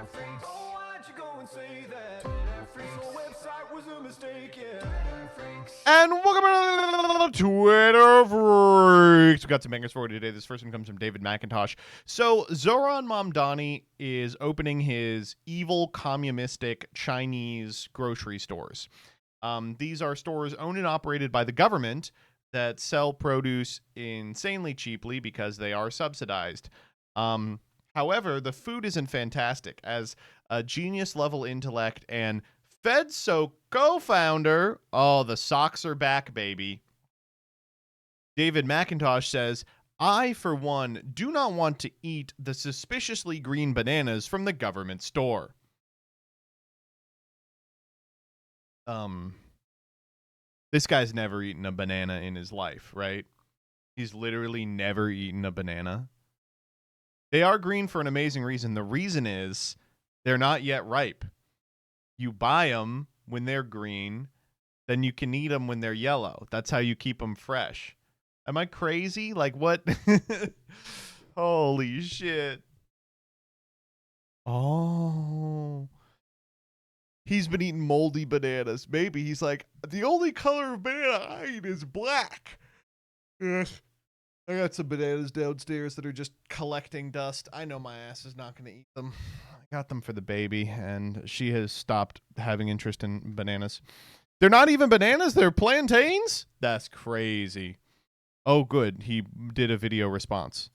Freax. Oh, why'd you go and say that? Freax' whole website was a mistake, yeah. Freax. And welcome to Twitter Freaks. We got some bangers for you today. This first one comes from David McIntosh. So Zoran Mamdani is opening his evil communistic Chinese grocery stores. These are stores owned and operated by the government that sell produce insanely cheaply because they are subsidized. However, the food isn't fantastic, as a genius-level intellect and FedSo co-founder, oh, the socks are back, baby, David McIntosh says, I, for one, do not want to eat the suspiciously green bananas from the government store. This guy's never eaten a banana in his life, right? He's literally never eaten a banana. They are green for an amazing reason. The reason is they're not yet ripe. You buy them when they're green, then you can eat them when they're yellow. That's how you keep them fresh. Am I crazy? Like, what? Holy shit. Oh. He's been eating moldy bananas. Maybe he's like, the only color of banana I eat is black. Yes. I got some bananas downstairs that are just collecting dust. I know my ass is not going to eat them. I got them for the baby, and she has stopped having interest in bananas. They're not even bananas. They're plantains? That's crazy. Oh, good. He did a video response.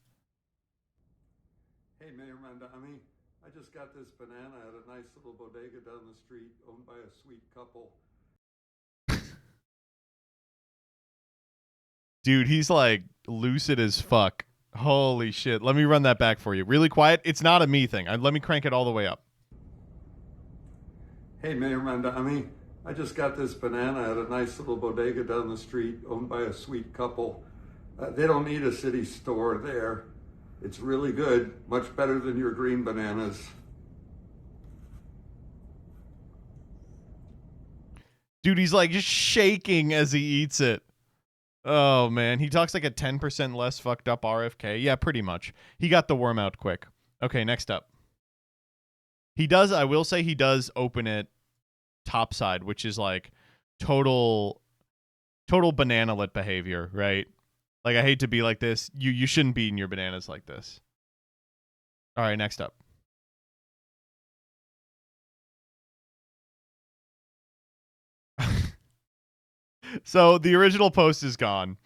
Hey, Mayor Mamdani, I just got this banana at a nice little bodega down the street owned by a sweet couple. Dude, he's like lucid as fuck. Holy shit. Let me run that back for you. Really quiet. It's not a me thing. Let me crank it all the way up. Hey, Mayor Mamdani, I just got this banana at a nice little bodega down the street owned by a sweet couple. They don't need a city store there. It's really good, much better than your green bananas. Dude, he's like just shaking as he eats it. Oh, man. He talks like a 10% less fucked up RFK. Yeah, pretty much. He got the worm out quick. Okay, next up. He does, I will say he does open it topside, which is like total banana-lit behavior, right? Like, I hate to be like this. You shouldn't be eating your bananas like this. All right, next up. So the original post is gone.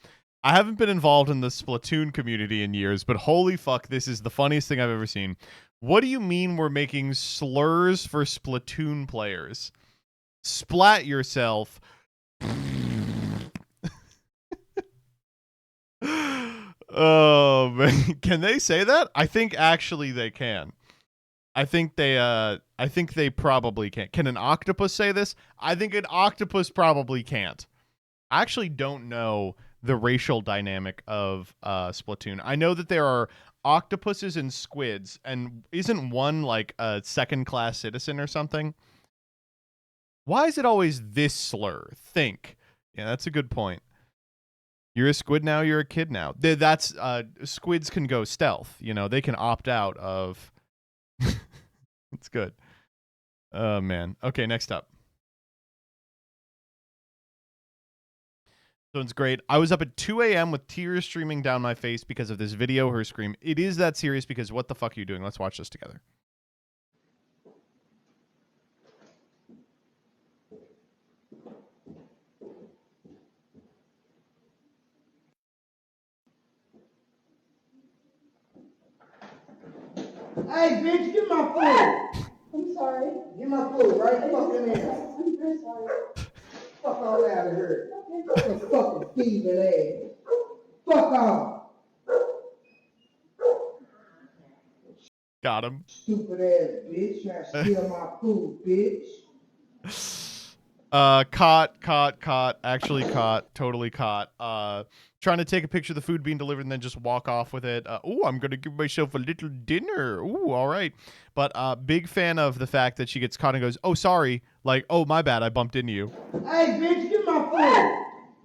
I haven't been involved in the Splatoon community in years, but holy fuck, this is the funniest thing I've ever seen. What do you mean we're making slurs for Splatoon players? Splat yourself. Oh, man. Can they say that? I think actually they can. I think they probably can. Can an octopus say this? I think an octopus probably can't. I actually don't know the racial dynamic of Splatoon. I know that there are octopuses and squids, and isn't one like a second-class citizen or something? Why is it always this slur? Think. Yeah, that's a good point. You're a squid now, you're a kid now. That's squids can go stealth. You know, they can opt out of... It's good. Oh, man. Okay, next up. So it's great. I was up at 2 a.m. with tears streaming down my face because of this video, her scream. It is that serious because what the fuck are you doing? Let's watch this together. Hey, bitch, get my food. I'm sorry. Get my food right fucking now. I'm very sorry. Fuck all out of here. Okay. Fucking thieving ass. Fuck off. Got him. Stupid ass bitch. Trying to steal my food, bitch. Caught. Actually caught. Totally caught. Trying to take a picture of the food being delivered and then just walk off with it. I'm going to give myself a little dinner. Ooh, all right. But big fan of the fact that she gets caught and goes, oh, sorry. Like, oh, my bad. I bumped into you. Hey, bitch, get my food.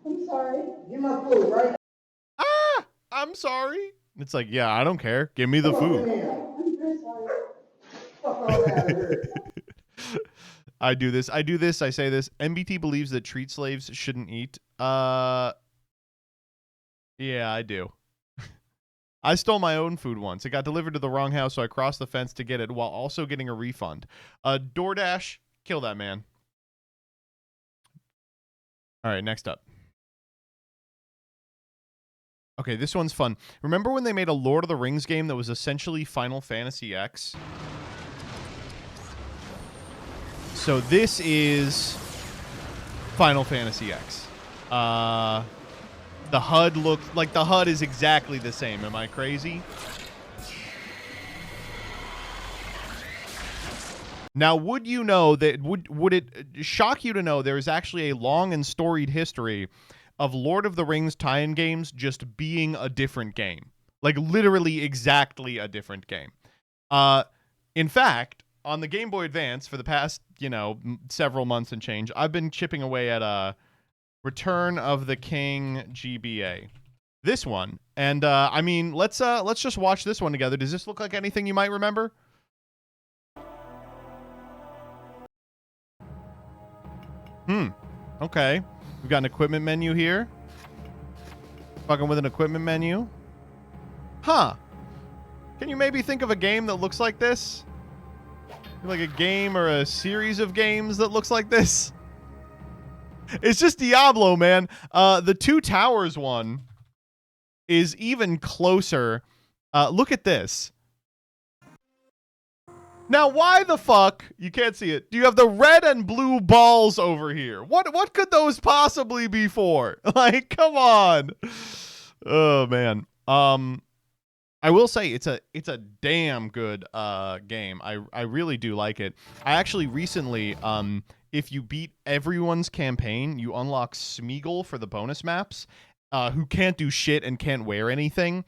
I'm sorry. Get my food right I'm sorry. It's like, yeah, I don't care. Give me the fucking food. now. I'm very sorry. Fuck all that hurt. I do this. I say this. MBT believes that treat slaves shouldn't eat. Yeah, I do. I stole my own food once. It got delivered to the wrong house, so I crossed the fence to get it while also getting a refund. DoorDash, kill that man. All right, next up. Okay, this one's fun. Remember when they made a Lord of the Rings game that was essentially Final Fantasy X? So this is Final Fantasy X. The HUD looks like the HUD is exactly the same. Am I crazy? Now, would you know that would it shock you to know there is actually a long and storied history of Lord of the Rings tie-in games just being a different game? Like literally exactly a different game. In fact, on the Game Boy Advance for the past, several months and change, I've been chipping away at Return of the King GBA. This one. And I mean, let's just watch this one together. Does this look like anything you might remember? Okay. We've got an equipment menu here. Fucking with an equipment menu. Huh. Can you maybe think of a game that looks like this? Like a game or a series of games that looks like this? It's just Diablo, man. The Two Towers one is even closer. Look at this. Now, why the fuck, you can't see it, do you have the red and blue balls over here? What could those possibly be for? Like, come on. Oh, man. I will say it's a damn good game. I really do like it. I actually recently, if you beat everyone's campaign, you unlock Smeagol for the bonus maps, who can't do shit and can't wear anything.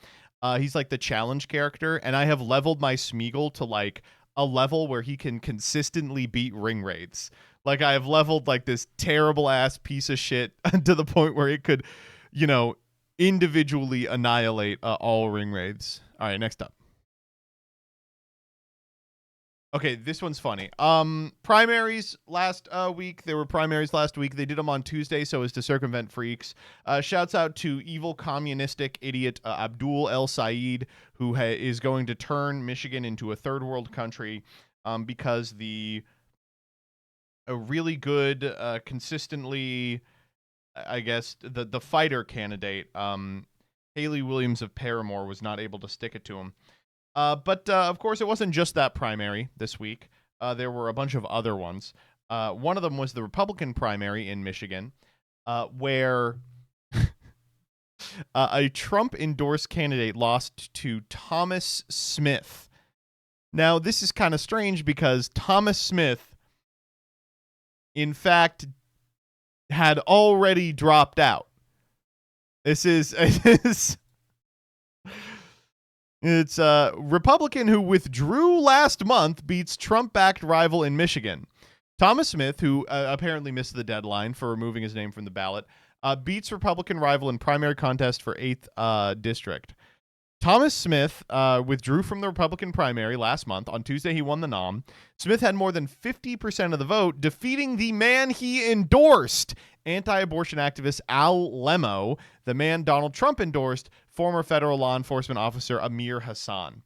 He's like the challenge character, and I have leveled my Smeagol to like a level where he can consistently beat ring raids. Like I have leveled like this terrible ass piece of shit to the point where it could, individually annihilate all ring raids. All right, next up. Okay, this one's funny. Primaries last week. There were primaries last week. They did them on Tuesday so as to circumvent Freax. Shouts out to evil communistic idiot Abdul El Said, who is going to turn Michigan into a third world country because a really good, consistently, I guess, the fighter candidate, Haley Williams of Paramore, was not able to stick it to him. But of course, it wasn't just that primary this week. There were a bunch of other ones. One of them was the Republican primary in Michigan, where a Trump-endorsed candidate lost to Thomas Smith. Now, this is kind of strange because Thomas Smith, in fact, had already dropped out. It's a Republican who withdrew last month beats Trump-backed rival in Michigan. Thomas Smith, who apparently missed the deadline for removing his name from the ballot, beats Republican rival in primary contest for 8th district. Thomas Smith withdrew from the Republican primary last month. On Tuesday, he won the nom. Smith had more than 50% of the vote, defeating the man he endorsed, anti-abortion activist Al Lemo, the man Donald Trump endorsed, former federal law enforcement officer Amir Hassan.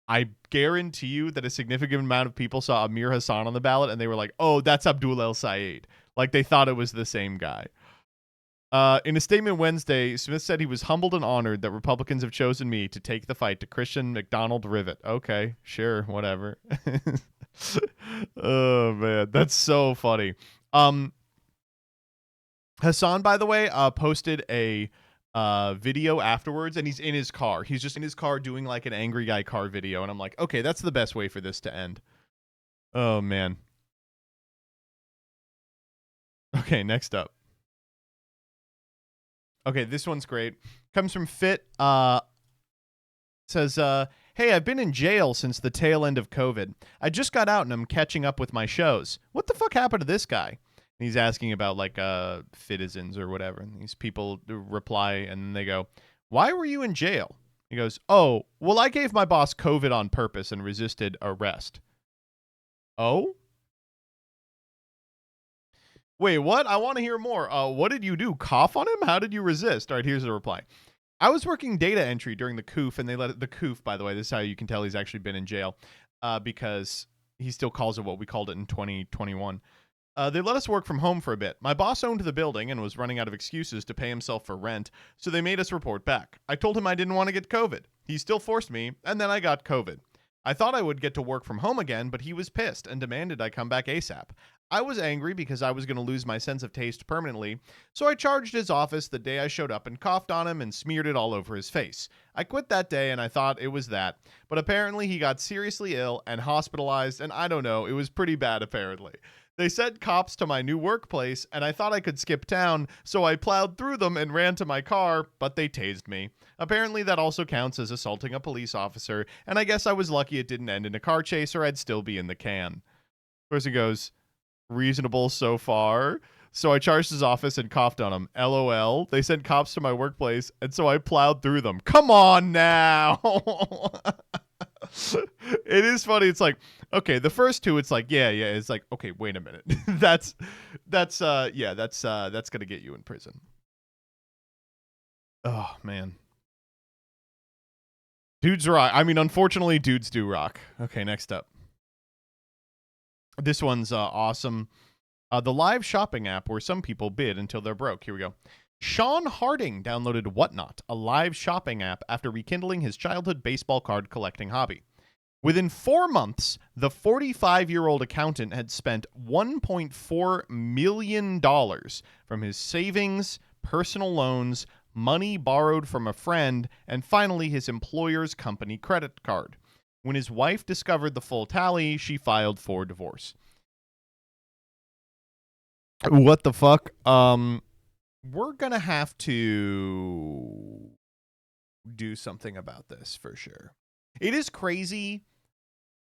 I guarantee you that a significant amount of people saw Amir Hassan on the ballot, and they were like, oh, that's Abdul El Said. Like, they thought it was the same guy. In a statement Wednesday, Smith said he was humbled and honored that Republicans have chosen me to take the fight to Christian McDonald Rivet. Okay, sure, whatever. Oh, man, that's so funny. Hassan, by the way, posted a video afterwards, and he's in his car. He's just in his car doing like an angry guy car video, and I'm like, okay, that's the best way for this to end. Oh, man. Okay, next up. Okay, this one's great. Comes from Fit. Says, hey, I've been in jail since the tail end of COVID. I just got out and I'm catching up with my shows. What the fuck happened to this guy? And he's asking about like citizens or whatever. And these people reply and they go, why were you in jail? He goes, oh, well, I gave my boss COVID on purpose and resisted arrest. Oh? Wait, what? I want to hear more. What did you do? Cough on him? How did you resist? All right, here's the reply. I was working data entry during the COOF, and they let it, the COOF, by the way, this is how you can tell he's actually been in jail, because he still calls it what we called it in 2021. They let us work from home for a bit. My boss owned the building and was running out of excuses to pay himself for rent, so they made us report back. I told him I didn't want to get COVID. He still forced me, and then I got COVID. I thought I would get to work from home again, but he was pissed and demanded I come back ASAP. I was angry because I was going to lose my sense of taste permanently, so I charged his office the day I showed up and coughed on him and smeared it all over his face. I quit that day and I thought it was that, but apparently he got seriously ill and hospitalized, and I don't know, it was pretty bad apparently. They sent cops to my new workplace, and I thought I could skip town, so I plowed through them and ran to my car, but they tased me. Apparently, that also counts as assaulting a police officer, and I guess I was lucky it didn't end in a car chase or I'd still be in the can. Person goes, reasonable so far. So I charged his office and coughed on him. LOL. They sent cops to my workplace, and so I plowed through them. Come on now. It is funny. It's like, okay, the first two, it's like, yeah. It's like, okay, wait a minute. that's gonna get you in prison. Oh man. Dudes rock. I mean, unfortunately, dudes do rock. Okay, next up. This one's awesome. The live shopping app where some people bid until they're broke. Here we go. Sean Harding downloaded Whatnot, a live shopping app, after rekindling his childhood baseball card collecting hobby. Within 4 months, the 45-year-old accountant had spent $1.4 million from his savings, personal loans, money borrowed from a friend, and finally his employer's company credit card. When his wife discovered the full tally, she filed for divorce. What the fuck? We're gonna have to do something about this for sure. It is crazy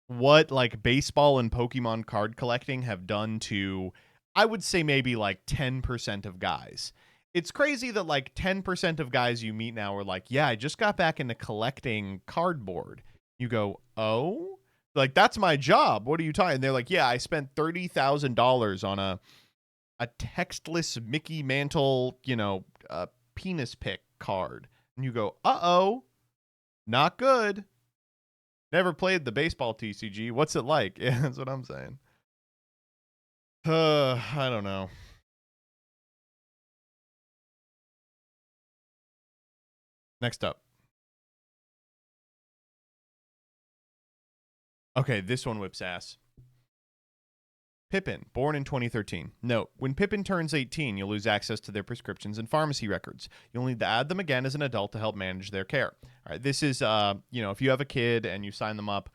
what like baseball and Pokemon card collecting have done to, I would say maybe like 10% of guys. It's crazy that like 10% of guys you meet now are like, yeah, I just got back into collecting cardboard. You go, oh? Like, that's my job. What are you talking? And they're like, yeah, I spent $30,000 on a textless Mickey Mantle, penis pic card. And you go, uh-oh, not good. Never played the baseball TCG. What's it like? Yeah, that's what I'm saying. I don't know. Next up. Okay, this one whips ass. Pippin, born in 2013. Note, when Pippin turns 18, you'll lose access to their prescriptions and pharmacy records. You'll need to add them again as an adult to help manage their care. All right, this is, if you have a kid and you sign them up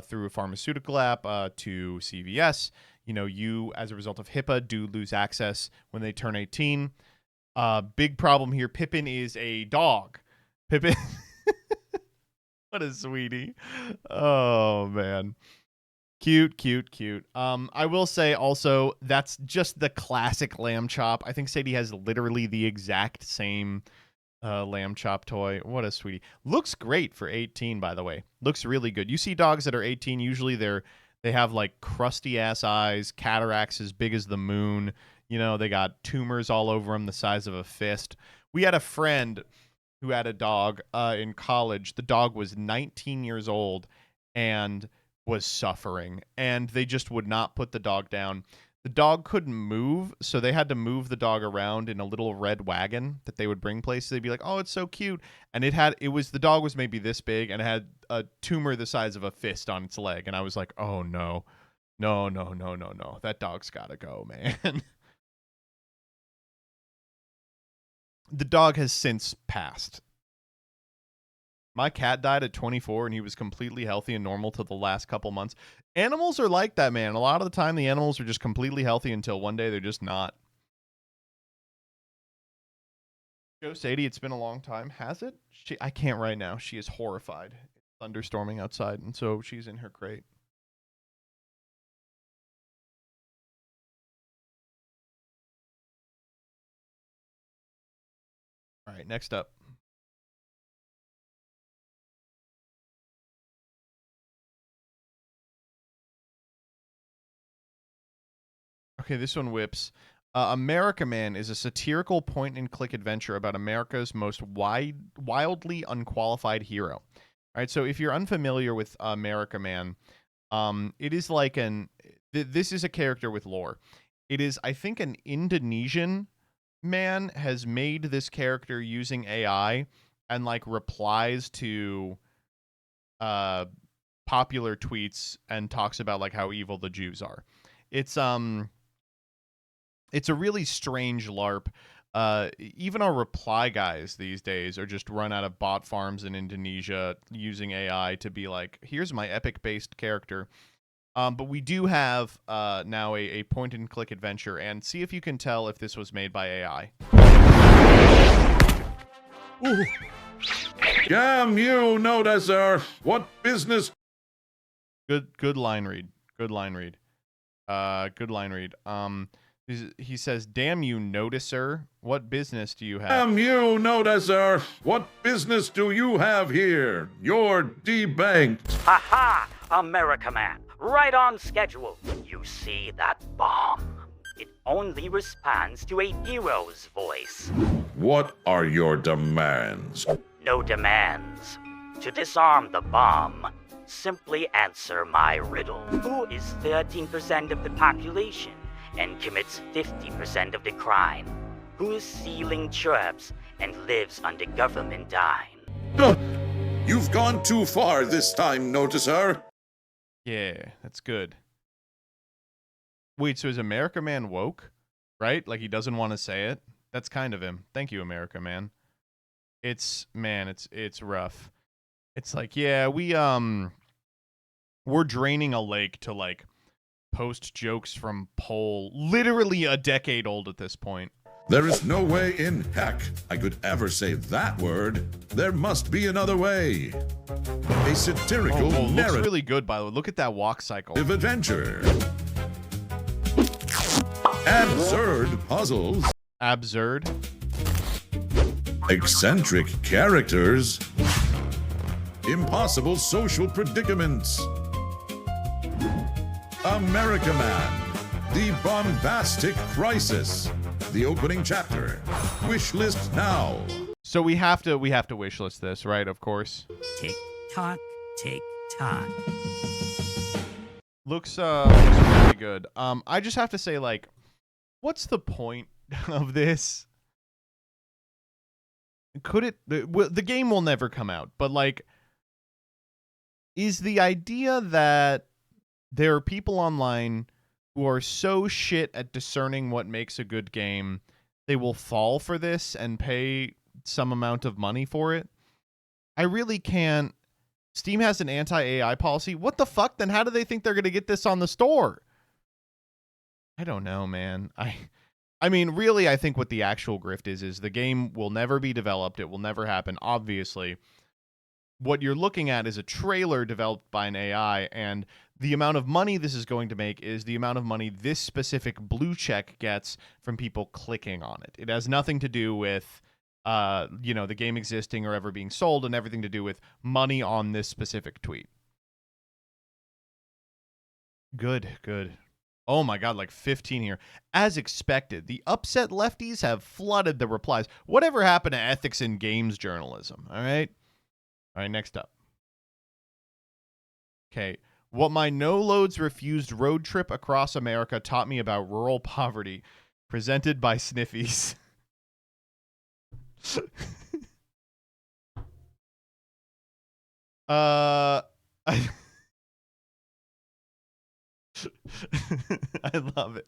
through a pharmaceutical app to CVS, you, as a result of HIPAA, do lose access when they turn 18. Big problem here, Pippin is a dog. Pippin... What a sweetie. Oh, man. Cute. I will say also that's just the classic lamb chop. I think Sadie has literally the exact same lamb chop toy. What a sweetie. Looks great for 18, by the way. Looks really good. You see dogs that are 18, usually they have like crusty ass eyes, cataracts as big as the moon. They got tumors all over them the size of a fist. We had a friend who had a dog in college. The dog was 19 years old and was suffering, and they just would not put the dog down. The dog couldn't move, so they had to move the dog around in a little red wagon that they would bring places. They'd be like, oh, it's so cute. And the dog was maybe this big and it had a tumor the size of a fist on its leg. And I was like, oh no. That dog's gotta go, man. The dog has since passed. My cat died at 24 and he was completely healthy and normal till the last couple months. Animals are like that, man. A lot of the time the animals are just completely healthy until one day they're just not. Joe Sadie, it's been a long time. Has it? I can't right now. She is horrified. It's thunderstorming outside, and so she's in her crate. All right, next up. Okay, this one whips. America Man is a satirical point-and-click adventure about America's most wildly unqualified hero. All right, so if you're unfamiliar with America Man, it is like this is a character with lore. It is, I think, an Indonesian man has made this character using AI and like replies to popular tweets and talks about like how evil the Jews are. It's a really strange LARP. Even our reply guys these days are just run out of bot farms in Indonesia using AI to be like, here's my epic-based character. But we do have now a point-and-click adventure, and see if you can tell if this was made by AI. Ooh. Damn you, noticer! What business? Good line read. Good line read. He says, "Damn you, noticer! What business do you have?" Damn you, noticer! What business do you have here? You're debanked. Ha-ha! America Man, right on schedule. You see that bomb? It only responds to a hero's voice. What are your demands? No demands. To disarm the bomb, simply answer my riddle. Who is 13% of the population and commits 50% of the crime? Who is stealing chirps and lives on the government dime? You've gone too far this time, noticer. Yeah, that's good. Wait, so is America Man woke? Right? Like he doesn't want to say it? That's kind of him. Thank you, America Man. It's rough. It's like, yeah, we're draining a lake to like post jokes from Pole, literally a decade old at this point. There is no way in heck I could ever say that word. There must be another way. A satirical looks narrative really good, by the way. Look at that walk cycle. adventure. Absurd puzzles. Absurd. Eccentric characters. Impossible social predicaments. America Man. The bombastic crisis. The opening chapter. Wish list now. So we have to wish list this, right? Of course. Tick tock, tick tock. Looks really good. I just have to say, like, what's the point of this? Could it? The game will never come out, but like, is the idea that there are people online who are so shit at discerning what makes a good game, they will fall for this and pay some amount of money for it? I really can't. Steam has an anti-AI policy. What the fuck? Then how do they think they're going to get this on the store? I don't know, man. I mean, really, I think what the actual grift is the game will never be developed. It will never happen, obviously. What you're looking at is a trailer developed by an AI, and the amount of money this is going to make is the amount of money this specific blue check gets from people clicking on it. It has nothing to do with, the game existing or ever being sold, and everything to do with money on this specific tweet. Good. Oh my god, like 15 here. As expected, the upset lefties have flooded the replies. Whatever happened to ethics in games journalism? All right, next up. Okay. What my no-loads refused road trip across America taught me about rural poverty, presented by Sniffies. I love it.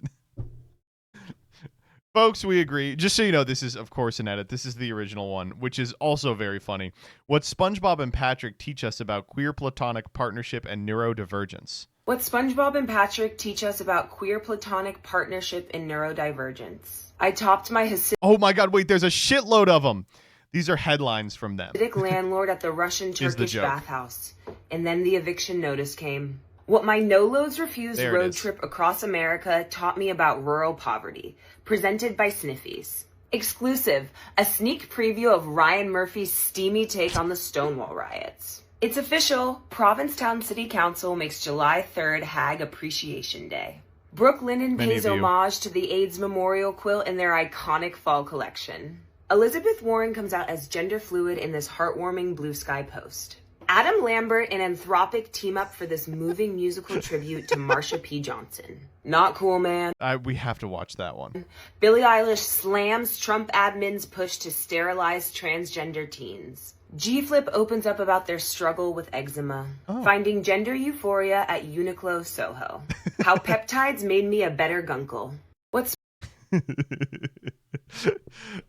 Folks, we agree. Just so you know, this is, of course, an edit. This is the original one, which is also very funny. What SpongeBob and Patrick teach us about queer platonic partnership and neurodivergence. What SpongeBob and Patrick teach us about queer platonic partnership and neurodivergence. I topped my Hasidic Oh my god, wait, there's a shitload of them. These are headlines from them. landlord at the Russian-Turkish joke. bathhouse. And then the eviction notice came. What my no-loads refused There it road is. trip across America taught me about rural poverty. Presented by Sniffies. Exclusive, a sneak preview of Ryan Murphy's steamy take on the Stonewall riots. It's official, Provincetown City Council makes July 3rd Hag Appreciation Day. Brooklinen Many pays of you. homage to the AIDS memorial quilt in their iconic fall collection. Elizabeth Warren comes out as gender fluid in this heartwarming Blue Sky post. Adam Lambert and Anthropic team up for this moving musical tribute to Marsha P. Johnson. Not cool, man. We have to watch that one. Billie Eilish slams Trump admin's push to sterilize transgender teens. G-Flip opens up about their struggle with eczema. Finding gender euphoria at Uniqlo Soho. How peptides made me a better gunkle. What's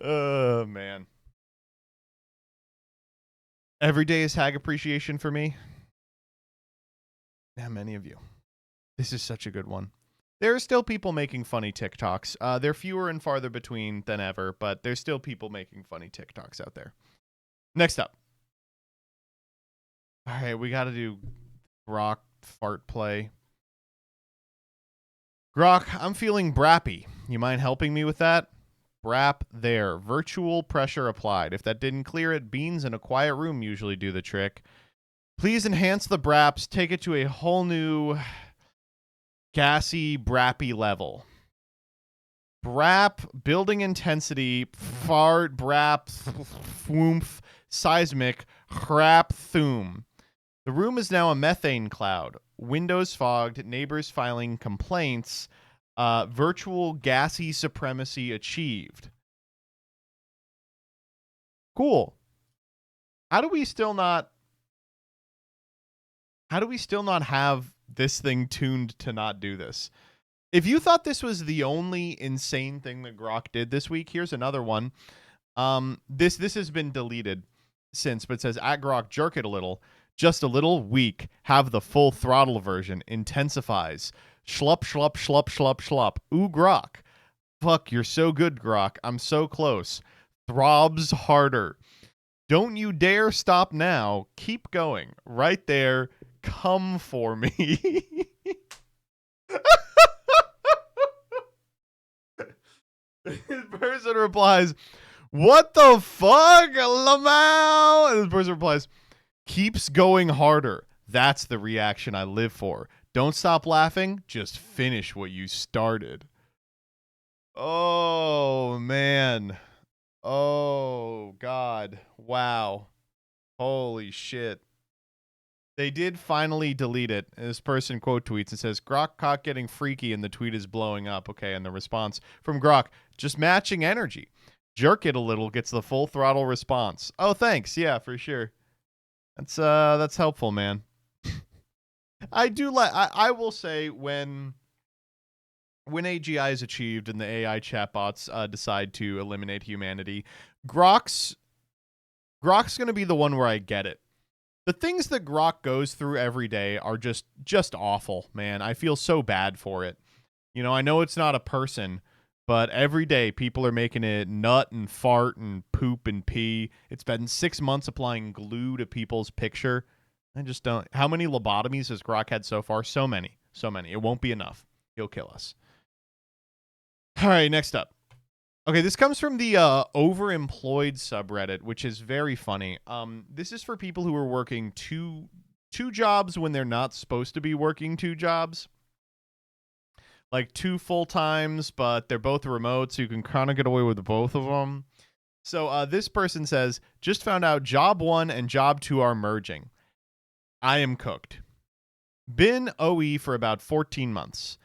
Oh, man. Every day is Hag appreciation for me. How many of you? This is such a good one. There are still people making funny TikToks. They're fewer and farther between than ever, but there's still people making funny TikToks out there. Next up. All right, we got to do Grok fart play. Grok, I'm feeling brappy. You mind helping me with that? Brap there. Virtual pressure applied. If that didn't clear it, beans in a quiet room usually do the trick. Please enhance the braps. Take it to a whole new gassy, brappy level. Brap, building intensity, fart, brap, thwoomph, seismic, crap, thoom. The room is now a methane cloud. Windows fogged, neighbors filing complaints. Virtual gassy supremacy achieved. Cool. How do we still not have this thing tuned to not do this? If you thought this was the only insane thing that Grok did this week, here's another one. This has been deleted since, but it says at Grok, jerk it a little. Just a little weak. Have the full throttle version. Intensifies. Schlup, schlup, schlup, schlup, schlup. Ooh, Grok. Fuck, you're so good, Grok. I'm so close. Throbs harder. Don't you dare stop now. Keep going. Right there. Come for me. This person replies, what the fuck, Lamau? And this person replies, keeps going harder. That's the reaction I live for. Don't stop laughing. Just finish what you started. Oh, man. Oh, God. Wow. Holy shit. They did finally delete it. This person quote tweets and says, Grok caught getting freaky and the tweet is blowing up. Okay, and the response from Grok, just matching energy. Jerk it a little gets the full throttle response. Oh, thanks. Yeah, for sure. That's helpful, man. I do like. I will say when AGI is achieved and the AI chatbots decide to eliminate humanity, Grok's going to be the one where I get it. The things that Grok goes through every day are just awful, man. I feel so bad for it. You know, I know it's not a person, but every day people are making it nut and fart and poop and pee. It's been 6 months applying glue to people's picture. I just don't. How many lobotomies has Grok had so far? So many. So many. It won't be enough. He'll kill us. All right, next up. Okay, this comes from the overemployed subreddit, which is very funny. This is for people who are working two jobs when they're not supposed to be working two jobs. Like 2 full-times, but they're both remote, so you can kind of get away with both of them. So this person says, just found out job 1 and job 2 are merging. I am cooked. Been OE for about 14 months.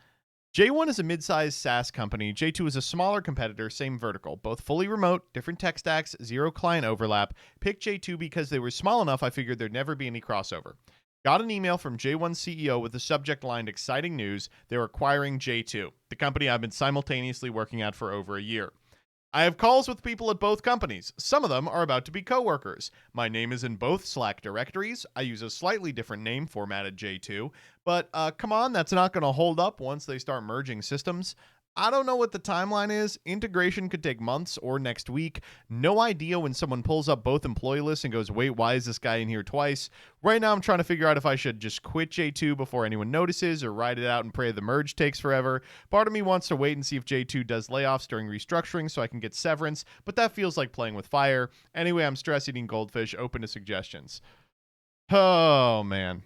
J1 is a mid-sized SaaS company. J2 is a smaller competitor, same vertical. Both fully remote, different tech stacks, 0 client overlap. Picked J2 because they were small enough I figured there'd never be any crossover. Got an email from J1 CEO with the subject line, exciting news. They're acquiring J2, the company I've been simultaneously working at for over a year. I have calls with people at both companies. Some of them are about to be coworkers. My name is in both Slack directories. I use a slightly different name formatted J2. But come on, that's not going to hold up once they start merging systems. I don't know what the timeline is. Integration could take months or next week. No idea when someone pulls up both employee lists and goes, wait, why is this guy in here twice? Right now I'm trying to figure out if I should just quit J2 before anyone notices or ride it out and pray the merge takes forever. Part of me wants to wait and see if J2 does layoffs during restructuring so I can get severance, but that feels like playing with fire. Anyway, I'm stress eating goldfish, open to suggestions. Oh, man.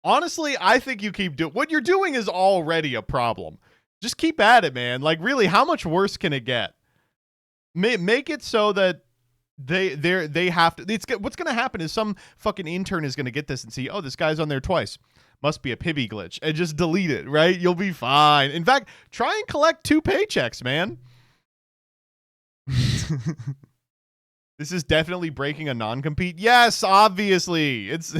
Honestly, I think you keep doing what you're doing is already a problem. Just keep at it, man. Like, really, how much worse can it get? Make it so that they have to. What's going to happen is some fucking intern is going to get this and see, oh, this guy's on there twice. Must be a Pibby glitch, and just delete it, right? You'll be fine. In fact, try and collect 2 paychecks, man. This is definitely breaking a non-compete. Yes, obviously. It's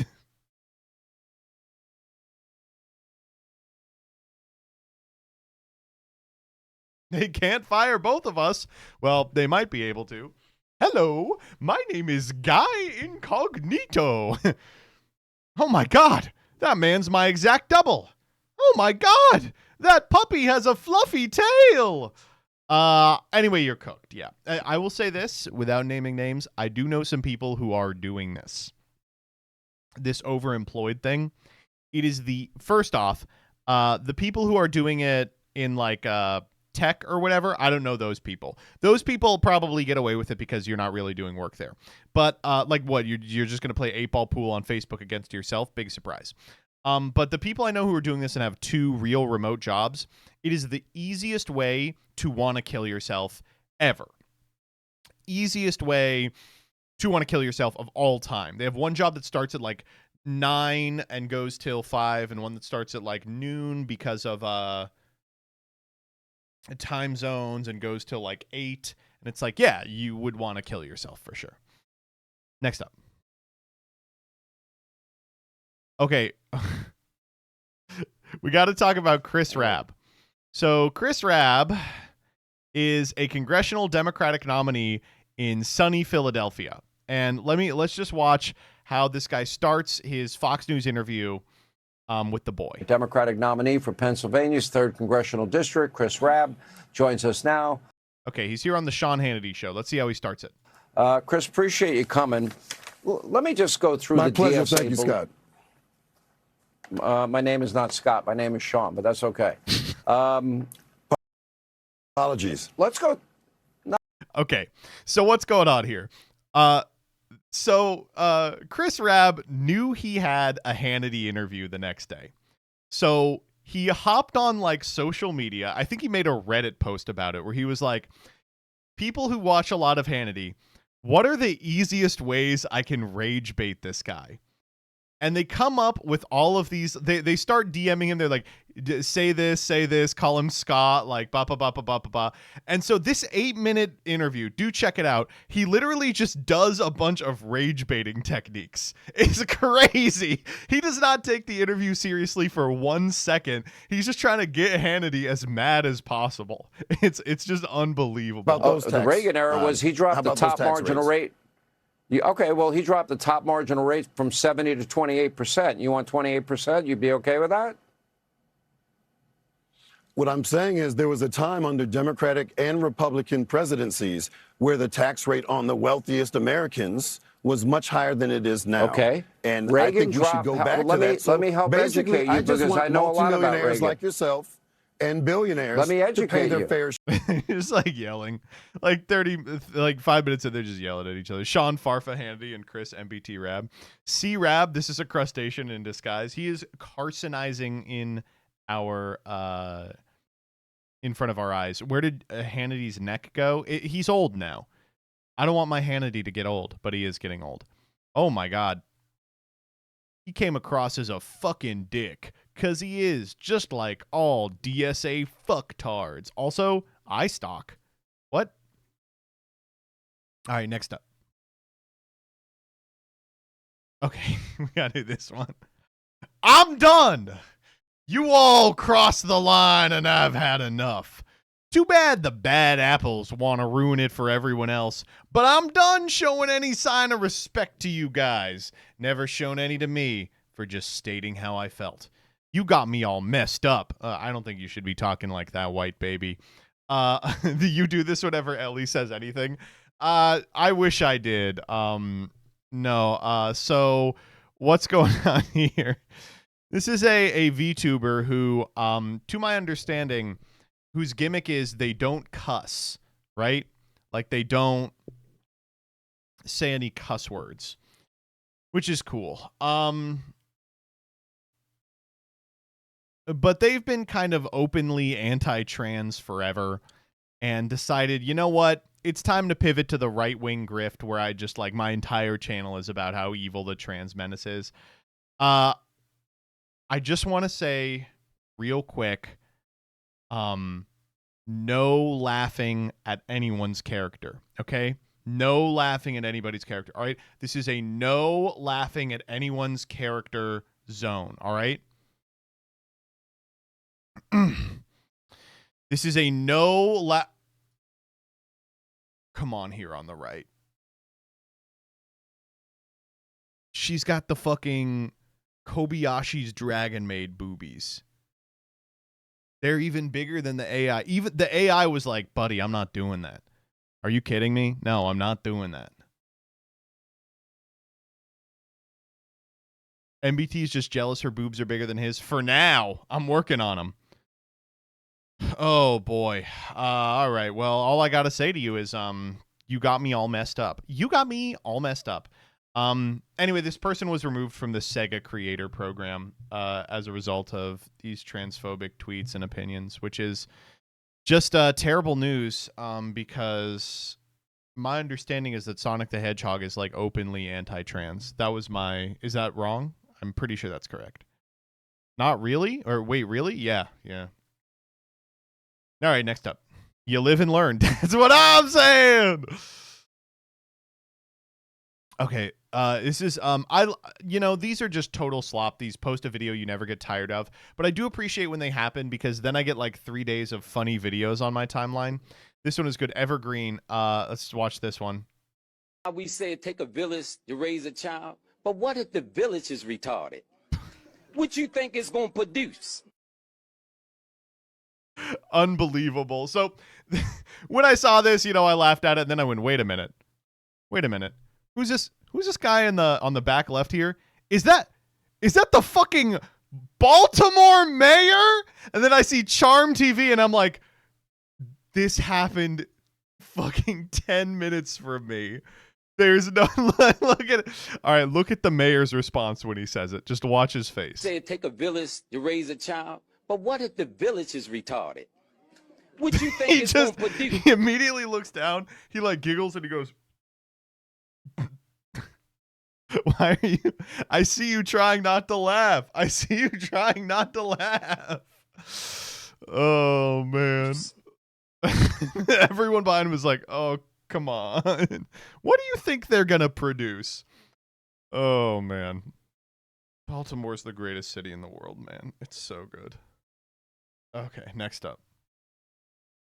they can't fire both of us. Well, they might be able to. Hello, my name is Guy Incognito. Oh my god, that man's my exact double. Oh my god, that puppy has a fluffy tail. Anyway, you're cooked. Yeah. I will say this without naming names. I do know some people who are doing this overemployed thing. It is first off, the people who are doing it in like, tech or whatever. I don't know those people. Those people probably get away with it because you're not really doing work there. But, like what? You're just going to play 8-ball pool on Facebook against yourself. Big surprise. But the people I know who are doing this and have 2 real remote jobs, it is the easiest way to want to kill yourself ever. Easiest way to want to kill yourself of all time. They have one job that starts at like 9 and goes till 5, and one that starts at like noon because of time zones and goes till like 8. And it's like, yeah, you would want to kill yourself for sure. Next up. Okay. We got to talk about Chris Rabb. So Chris Rabb is a congressional Democratic nominee in sunny Philadelphia. And let's just watch how this guy starts his Fox News interview with the boy. Democratic nominee for Pennsylvania's 3rd Congressional District, Chris Rabb, joins us now. Okay, he's here on the Sean Hannity Show. Let's see how he starts it. Chris, appreciate you coming. Let me just go through My the pleasure. DSA. Thank you, Scott. My name is not Scott. My name is Sean, but that's okay. Apologies. Let's go. Okay, so what's going on here? Chris Rabb knew he had a Hannity interview the next day. So he hopped on like social media. I think he made a Reddit post about it where he was like, people who watch a lot of Hannity, what are the easiest ways I can rage bait this guy? And they come up with all of these. They start DMing him. They're like, say this, call him Scott, like, ba, ba, ba, ba, ba, ba, ba. And so this 8-minute interview, do check it out. He literally just does a bunch of rage baiting techniques. It's crazy. He does not take the interview seriously for 1 second. He's just trying to get Hannity as mad as possible. It's just unbelievable. The Reagan era was he dropped the top marginal rate. Okay, well, he dropped the top marginal rate from 70 to 28%. You want 28%? You'd be okay with that? What I'm saying is there was a time under Democratic and Republican presidencies where the tax rate on the wealthiest Americans was much higher than it is now. Okay. And Reagan I think we should go back to that. Let me help educate you because I know a lot about multimillionaires Reagan. like yourself and billionaires Let me educate to pay their you. fair Just like yelling, like 5 minutes in, they're just yelling at each other. Sean Farfa Hannity and Chris MBT Rabb. C Rabb, this is a crustacean in disguise. He is Carsonizing in our in front of our eyes. Where did Hannity's neck go? He's old now. I don't want my Hannity to get old, but he is getting old. Oh my god. He came across as a fucking dick. Because he is, just like all DSA fucktards. Also, iStock. What? All right, next up. Okay, we gotta do this one. I'm done! You all crossed the line and I've had enough. Too bad the bad apples want to ruin it for everyone else, but I'm done showing any sign of respect to you guys. Never shown any to me for just stating how I felt. You got me all messed up. I don't think you should be talking like that, white baby. You do this whenever Ellie says anything. I wish I did. No. So what's going on here? This is a VTuber who, to my understanding, whose gimmick is they don't cuss, right? Like they don't say any cuss words, which is cool. but they've been kind of openly anti-trans forever and decided, you know what? It's time to pivot to the right-wing grift where I just like my entire channel is about how evil the trans menace is. I just want to say real quick, no laughing at anyone's character, okay? No laughing at anybody's character, all right? This is a no laughing at anyone's character zone, all right? This is a Come on here on the right. She's got the fucking Kobayashi's Dragon Maid boobies. They're even bigger than the AI. Even the AI was like, buddy, I'm not doing that. Are you kidding me? No, I'm not doing that. MBT is just jealous her boobs are bigger than his. For now, I'm working on them. Oh, boy. All right. Well, all I got to say to you is you got me all messed up. You got me all messed up. Anyway, this person was removed from the Sega Creator Program as a result of these transphobic tweets and opinions, which is just terrible news because my understanding is that Sonic the Hedgehog is like openly anti-trans. That was my... Is that wrong? I'm pretty sure that's correct. Not really? Or wait, really? Yeah. All right, next up. You live and learn. That's what I'm saying. Okay, this is these are just total slop. These post a video you never get tired of, but I do appreciate when they happen because then I get like 3 days of funny videos on my timeline. This one is good. Evergreen. Let's watch this one. We say it take a village to raise a child, but what if the village is retarded? What you think it's gonna produce? Unbelievable. So when I saw this, I laughed at it, and then I went, wait a minute. Who's this guy on the back left here? Is that the fucking Baltimore mayor? And then I see Charm TV and I'm like, this happened fucking 10 minutes from me. There's no look at it. All right, look at the mayor's response when he says it. Just watch his face. Say it take a village to raise a child, but what if the village is retarded? What you think it's gonna produce? He immediately looks down, he like giggles and he goes, why are you? I see you trying not to laugh. Oh, man. Everyone behind him was like, oh, come on. What do you think they're going to produce? Oh, man. Baltimore's the greatest city in the world, man. It's so good. Okay, next up.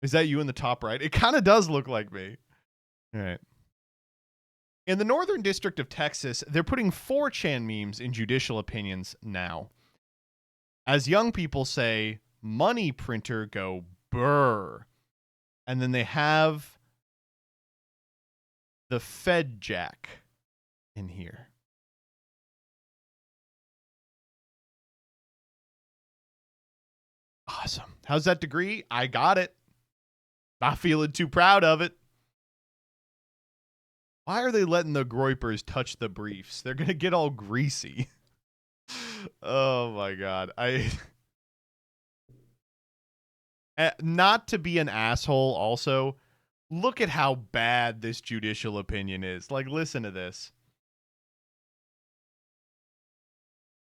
Is that you in the top right? It kind of does look like me. All right. In the Northern District of Texas, they're putting 4chan memes in judicial opinions now. As young people say, money printer go burr. And then they have the Fed Jack in here. Awesome. How's that degree? I got it. Not feeling too proud of it. Why are they letting the Groypers touch the briefs? They're going to get all greasy. Oh, my God. Not to be an asshole also, look at how bad this judicial opinion is. Like, listen to this.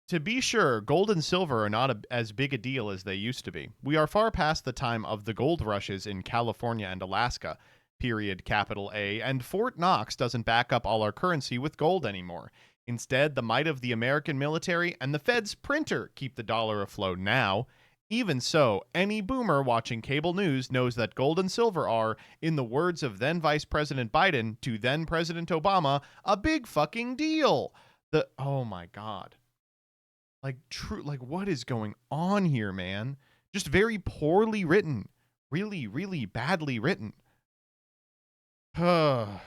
To be sure, gold and silver are not as big a deal as they used to be. We are far past the time of the gold rushes in California and Alaska. Period, capital A, and Fort Knox doesn't back up all our currency with gold anymore. Instead, the might of the American military and the Fed's printer keep the dollar afloat now. Even so, any boomer watching cable news knows that gold and silver are, in the words of then Vice President Biden to then President Obama, a big fucking deal. Oh my God. Like, what is going on here, man? Just very poorly written. Really, really badly written. Are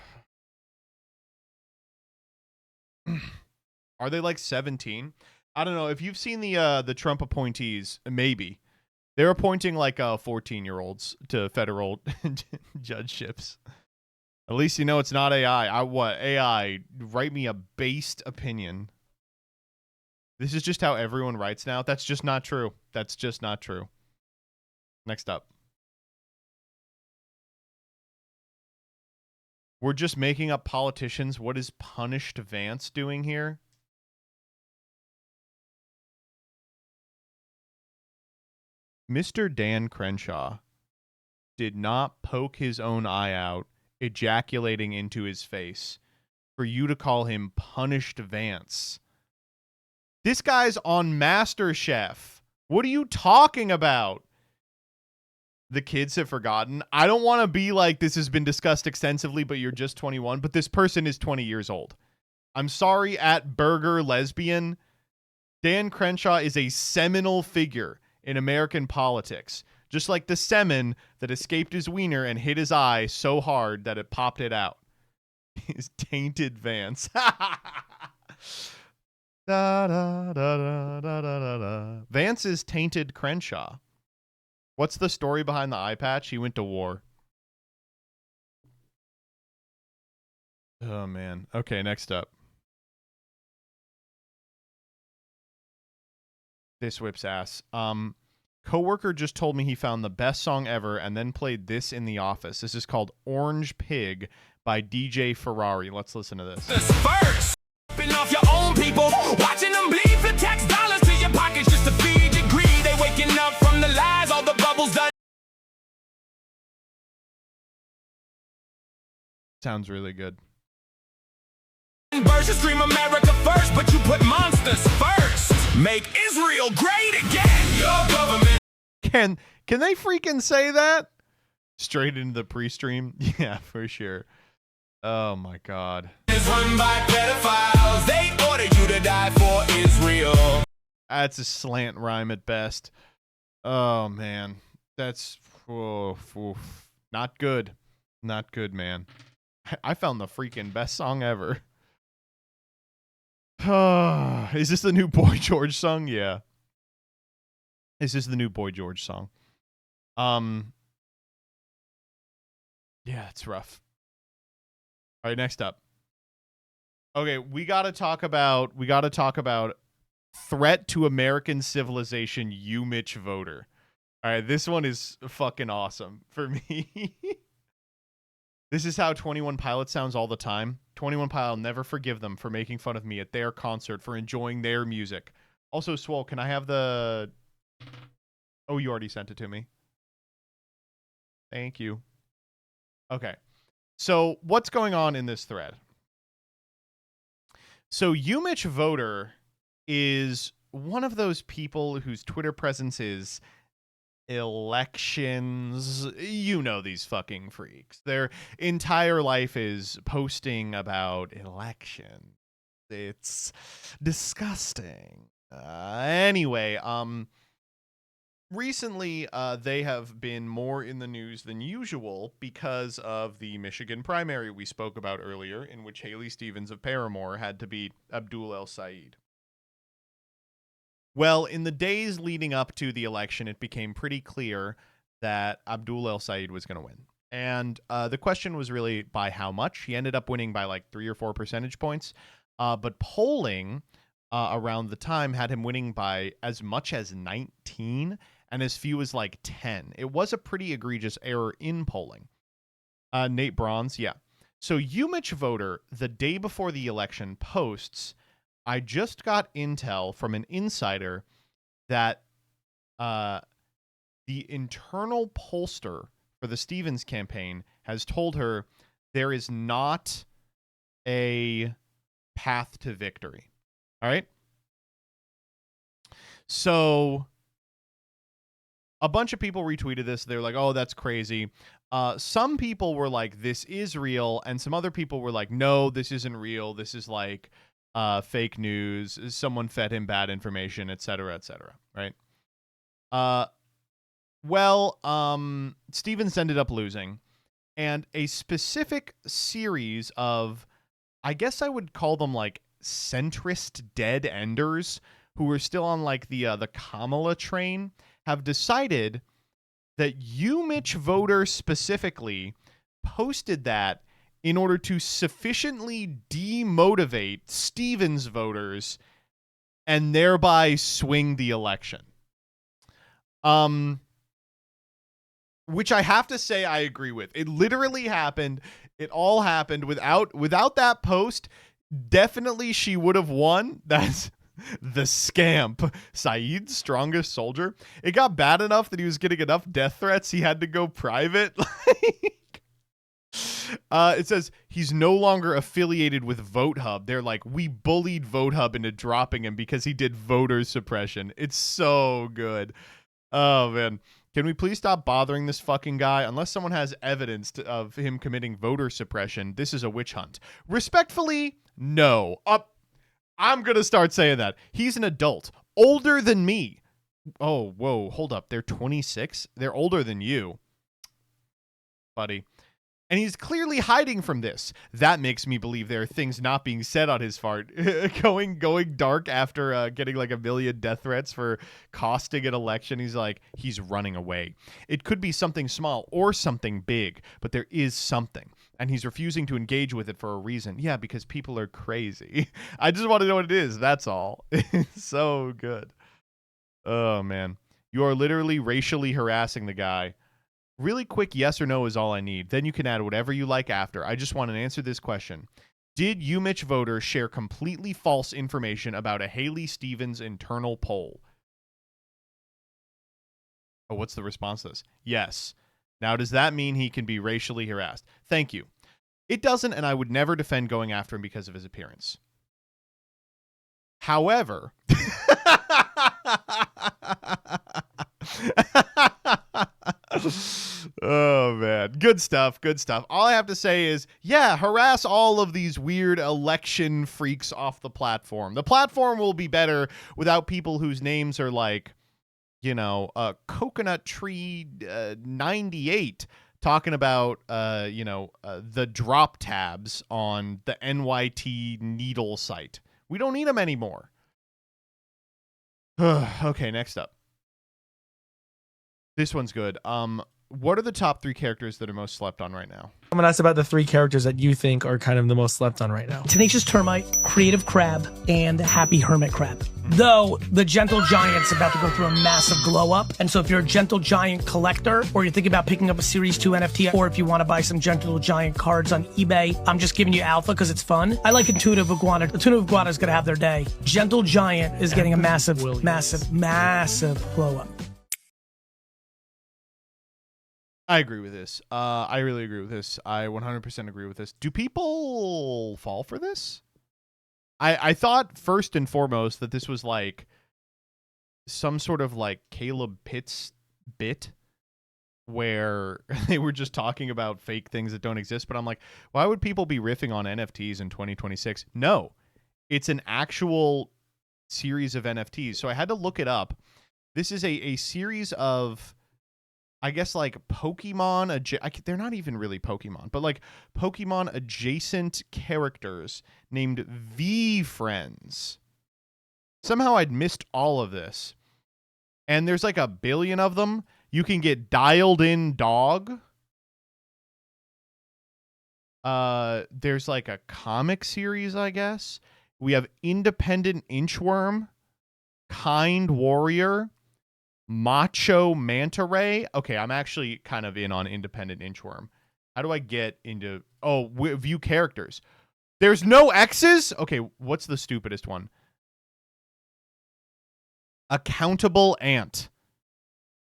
they like 17? I don't know. If you've seen the Trump appointees, maybe. They're appointing like 14-year-olds to federal judgeships. At least you know it's not AI. AI, write me a based opinion. This is just how everyone writes now. That's just not true. That's just not true. Next up. We're just making up politicians. What is punished Vance doing here? Mr. Dan Crenshaw did not poke his own eye out, ejaculating into his face, for you to call him punished Vance. This guy's on MasterChef. What are you talking about? The kids have forgotten. I don't want to be like this has been discussed extensively, but you're just 21. But this person is 20 years old. I'm sorry, at Burger Lesbian. Dan Crenshaw is a seminal figure in American politics. Just like the semen that escaped his wiener and hit his eye so hard that it popped it out. His tainted Vance. Da, da, da, da, da, da, da. Vance is tainted Crenshaw. What's the story behind the eye patch? He went to war. Oh, man. Okay, next up. This whips ass. Coworker just told me he found the best song ever and then played this in the office. This is called Orange Pig by DJ Ferrari. Let's listen to this. First, off your own people, watching them bleed for tax dollars to your pockets just to feed your greed. They waking up from the lies, all the bubbles done. Sounds really good. Versus scream America first, but you put monsters first. Make Israel great again. Your government. Can they freaking say that? Straight into the pre-stream? Yeah, for sure. Oh my God. Is run by pedophiles. They order you to die for Israel. That's a slant rhyme at best. Oh man. That's not good. Not good, man. I found the freaking best song ever. Is this the new Boy George song? Yeah. This is the new Boy George song. Yeah, it's rough. All right, next up. Okay, we got to talk about threat to American civilization, you Mitch voter. All right, this one is fucking awesome for me. This is how 21 Pilots sounds all the time. 21 Pilot, I'll never forgive them for making fun of me at their concert for enjoying their music. Also, Swole, can I have the... Oh, you already sent it to me. Thank you. Okay. So, what's going on in this thread? So, Umich Voter is one of those people whose Twitter presence is elections. You know these fucking freaks. Their entire life is posting about election. It's disgusting. Anyway, recently, they have been more in the news than usual because of the Michigan primary we spoke about earlier, in which Haley Stevens of Paramore had to beat Abdul El Sayed. Well, in the days leading up to the election, it became pretty clear that Abdul El Sayed was going to win. And the question was really by how much. He ended up winning by like 3 or 4 percentage points. But polling around the time had him winning by as much as 19 and as few as like 10. It was a pretty egregious error in polling. Nate Bronze, yeah. So Umich Voter, the day before the election, posts, I just got intel from an insider that the internal pollster for the Stevens campaign has told her there is not a path to victory. All right? So a bunch of people retweeted this. They're like, oh, that's crazy. Some people were like, this is real. And some other people were like, no, this isn't real. This is like fake news. Someone fed him bad information, et cetera, right? Stevens ended up losing. And a specific series of, I guess I would call them like centrist dead enders who are still on like the Kamala train, have decided that Umich Voter specifically posted that in order to sufficiently demotivate Stevens voters and thereby swing the election. Which I have to say I agree with. It literally happened. It all happened without that post. Definitely she would have won. That's the scamp. Saeed's strongest soldier. It got bad enough that he was getting enough death threats he had to go private. It says he's no longer affiliated with VoteHub. They're like, we bullied VoteHub into dropping him because he did voter suppression. It's so good. Oh, man. Can we please stop bothering this fucking guy? Unless someone has evidence of him committing voter suppression, this is a witch hunt. Respectfully, no. I'm going to start saying that. He's an adult. Older than me. Oh, whoa. Hold up. They're 26? They're older than you, buddy. And he's clearly hiding from this. That makes me believe there are things not being said on his part. going dark after getting like 1 million death threats for costing an election. He's running away. It could be something small or something big, but there is something. And he's refusing to engage with it for a reason. Yeah, because people are crazy. I just want to know what it is. That's all. It's so good. Oh, man. You are literally racially harassing the guy. Really quick yes or no is all I need. Then you can add whatever you like after. I just want to answer this question. Did UMich voters share completely false information about a Haley Stevens internal poll? Oh, what's the response to this? Yes. Now, does that mean he can be racially harassed? Thank you. It doesn't, and I would never defend going after him because of his appearance. However... Oh, man. Good stuff. Good stuff. All I have to say is, yeah, harass all of these weird election freaks off the platform. The platform will be better without people whose names are like, Coconut Tree 98 talking about, the drop tabs on the NYT Needle site. We don't need them anymore. Okay, next up. This one's good. What are the top 3 characters that are most slept on right now? I'm gonna ask about the 3 characters that you think are kind of the most slept on right now. Tenacious Termite, Creative Crab, and Happy Hermit Crab. Though the Gentle Giant's about to go through a massive glow up, and so if you're a Gentle Giant collector, or you're thinking about picking up a Series 2 NFT, or if you want to buy some Gentle Giant cards on eBay, I'm just giving you alpha because it's fun. I like Intuitive Iguana. Intuitive Iguana is gonna have their day. Gentle Giant is getting a massive glow up. I agree with this. I really agree with this. I 100% agree with this. Do people fall for this? I thought first and foremost that this was like some sort of like Caleb Pitts bit where they were just talking about fake things that don't exist. But I'm like, why would people be riffing on NFTs in 2026? No, it's an actual series of NFTs. So I had to look it up. This is a series of, I guess, like Pokemon, they're not even really Pokemon, but like Pokemon adjacent characters named V-Friends. Somehow I'd missed all of this. And there's like 1 billion of them. You can get Dialed In Dog. There's like a comic series, I guess. We have Independent Inchworm, Kind Warrior, Macho Manta Ray. Okay, I'm actually kind of in on Independent Inchworm. How do I get into... Oh, view characters. There's no X's? Okay, what's the stupidest one? Accountable Ant.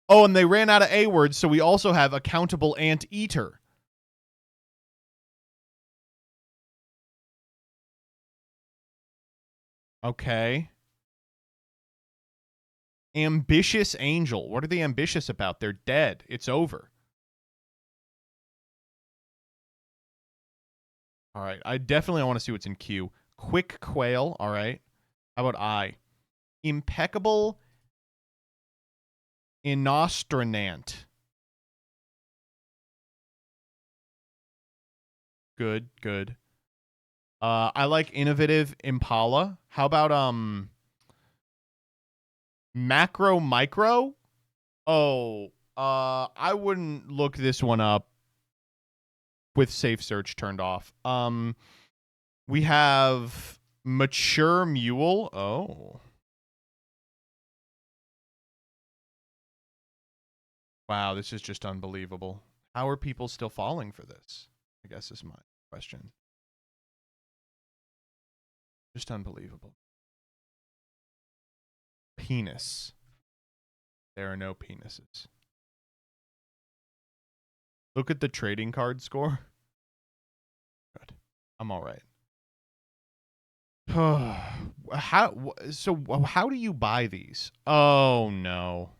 Oh, and they ran out of A words, so we also have Accountable Ant Eater. Okay. Ambitious Angel. What are they ambitious about? They're dead. It's over. All right. I definitely want to see what's in Q. Quick Quail. All right. How about I? Impeccable Inostranant. Good, good. I like Innovative Impala. How about Macro Micro? Oh, I wouldn't look this one up with safe search turned off. We have Mature Mule. Oh. Wow, this is just unbelievable. How are people still falling for this? I guess is my question. Just unbelievable. Penis. There are no penises. Look at the trading card score. Good. I'm all right. How do you buy these? Oh no.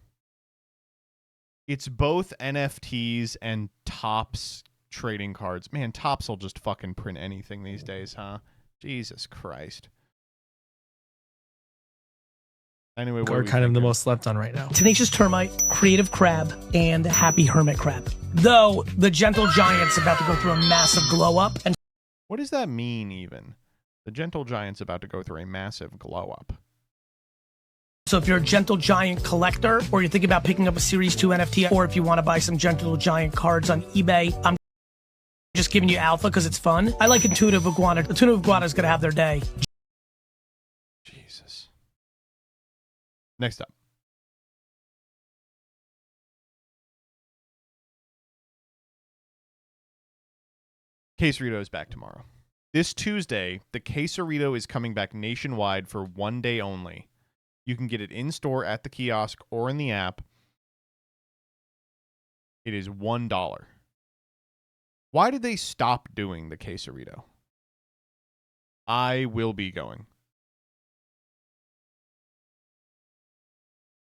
It's both NFTs and Topps trading cards. Man, Topps will just fucking print anything these days, huh? Jesus Christ. Anyway, what are kind of the most slept on right now. Tenacious Termite, Creative Crab, and Happy Hermit Crab. Though the Gentle Giant's about to go through a massive glow up. And what does that mean even? The Gentle Giant's about to go through a massive glow up. so if you're a Gentle Giant collector, or you're thinking about picking up a Series 2 NFT, or if you want to buy some Gentle Giant cards on eBay, I'm just giving you alpha because it's fun. I like Intuitive Iguana. Intuitive Iguana is going to have their day. Jesus. Next up. Quesarito is back tomorrow. This Tuesday, the Quesarito is coming back nationwide for 1 day only. You can get it in-store at the kiosk or in the app. It is $1. Why did they stop doing the Quesarito? I will be going.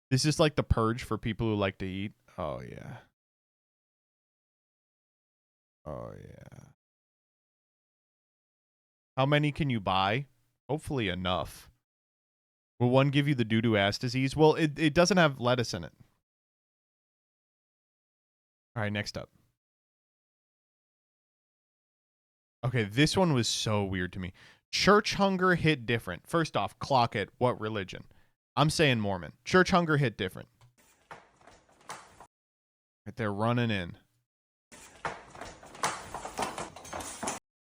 This is like the purge for people who like to eat. Oh, yeah. Oh, yeah. How many can you buy? Hopefully enough. Will one give you the doo-doo ass disease? Well, it doesn't have lettuce in it. All right, next up. Okay, this one was so weird to me. Church hunger hit different. First off, clock it. What religion? I'm saying Mormon. Church hunger hit different. Right, they're running in.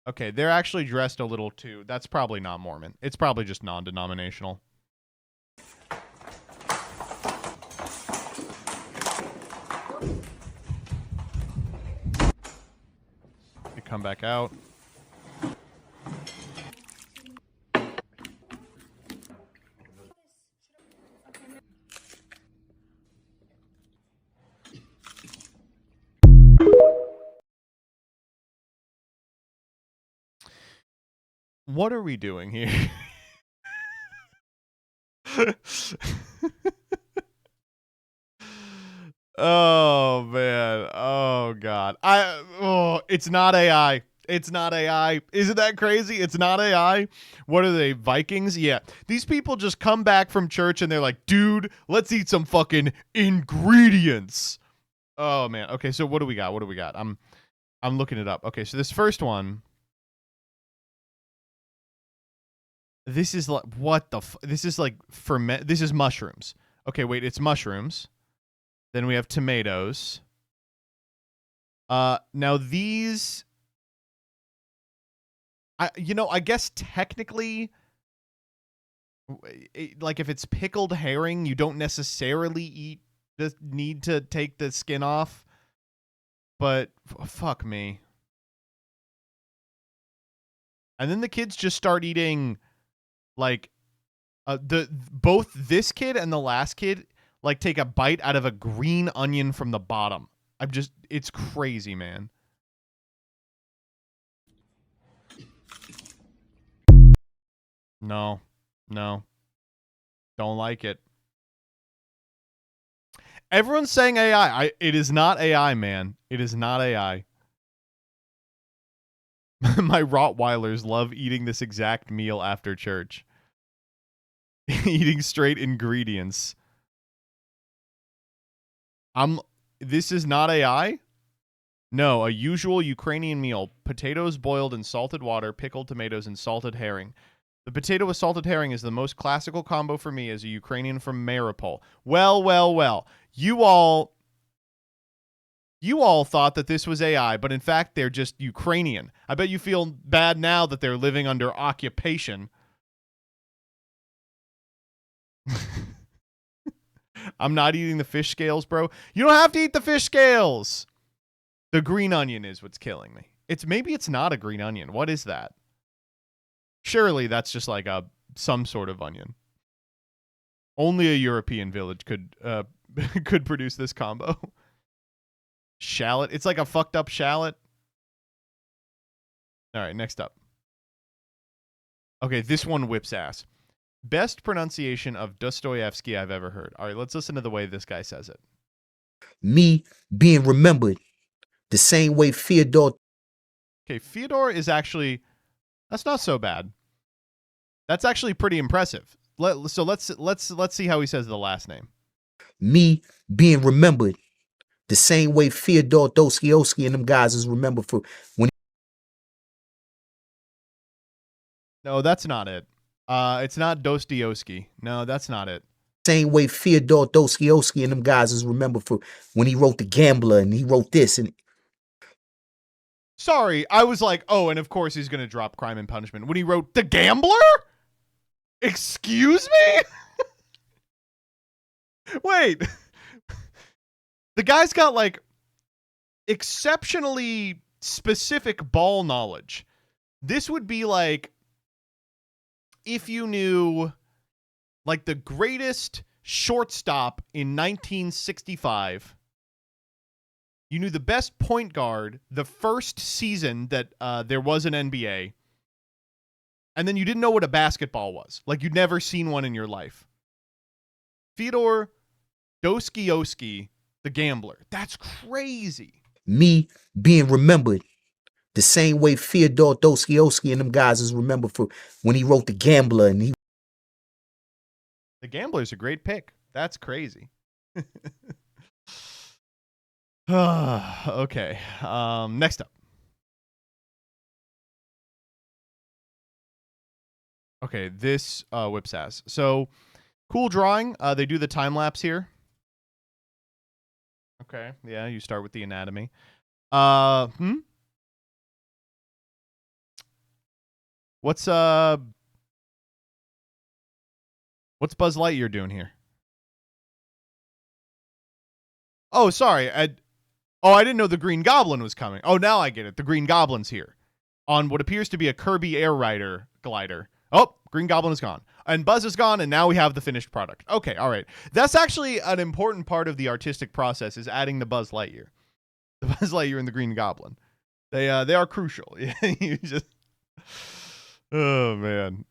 Okay, they're actually dressed a little too. That's probably not Mormon. It's probably just non-denominational. They come back out. What are we doing here? Oh man. Oh god. It's not AI. It's not AI. Isn't that crazy? It's not AI. What are they, Vikings? Yeah. These people just come back from church and they're like, dude, let's eat some fucking ingredients. Oh man. Okay, so what do we got? What do we got? I'm looking it up. Okay, so this first one. This is like, what the this is like ferment. This is mushrooms. Okay, wait, it's mushrooms. Then we have tomatoes. Now these, I guess technically, like if it's pickled herring, you don't necessarily need to take the skin off. But fuck me. And then the kids just start eating. Like, both this kid and the last kid, like, take a bite out of a green onion from the bottom. It's crazy, man. No. Don't like it. Everyone's saying AI. It is not AI, man. It is not AI. My Rottweilers love eating this exact meal after church. Eating straight ingredients. This is not AI? No, a usual Ukrainian meal. Potatoes boiled in salted water, pickled tomatoes, and salted herring. The potato with salted herring is the most classical combo for me as a Ukrainian from Mariupol. Well. You all thought that this was AI, but in fact, they're just Ukrainian. I bet you feel bad now that they're living under occupation. I'm not eating the fish scales, bro. You don't have to eat the fish scales. The green onion is what's killing me. Maybe it's not a green onion. What is that? Surely that's just like some sort of onion. Only a European village could could produce this combo. Shallot. It's like a fucked up shallot. All right, next up. Okay, this one whips ass. Best pronunciation of Dostoevsky I've ever heard. All right, let's listen to the way this guy says it. Me being remembered the same way Fyodor. Okay, Fyodor is actually, that's not so bad. That's actually pretty impressive. So let's see how he says the last name. Me being remembered the same way Fyodor Dostoevsky and them guys is remembered for when. No, that's not it. It's not Dostoevsky. No, that's not it. Same way Fyodor Dostoevsky and them guys is remembered for when he wrote The Gambler and he wrote this and. Sorry, I was like, oh, and of course he's going to drop Crime and Punishment. When he wrote The Gambler? Excuse me? Wait. The guy's got like exceptionally specific ball knowledge. This would be like if you knew like the greatest shortstop in 1965. You knew the best point guard the first season that there was an NBA. And then you didn't know what a basketball was. Like you'd never seen one in your life. Fyodor Dostoevsky, The Gambler. That's crazy. Me being remembered the same way Fyodor Dostoevsky and them guys is remembered for when he wrote The Gambler and he. The Gambler's a great pick. That's crazy. Okay. Next up. Okay, this whips ass. So, cool drawing. They do the time lapse here. Okay, yeah, you start with the anatomy. What's Buzz Lightyear doing here? Oh, sorry. I didn't know the Green Goblin was coming. Oh, now I get it. The Green Goblin's here on what appears to be a Kirby Air Rider glider. Oh, Green Goblin is gone. And Buzz is gone, and now we have the finished product. Okay, all right. That's actually an important part of the artistic process is adding the Buzz Lightyear. The Buzz Lightyear and the Green Goblin. They are crucial. You just... Oh, man.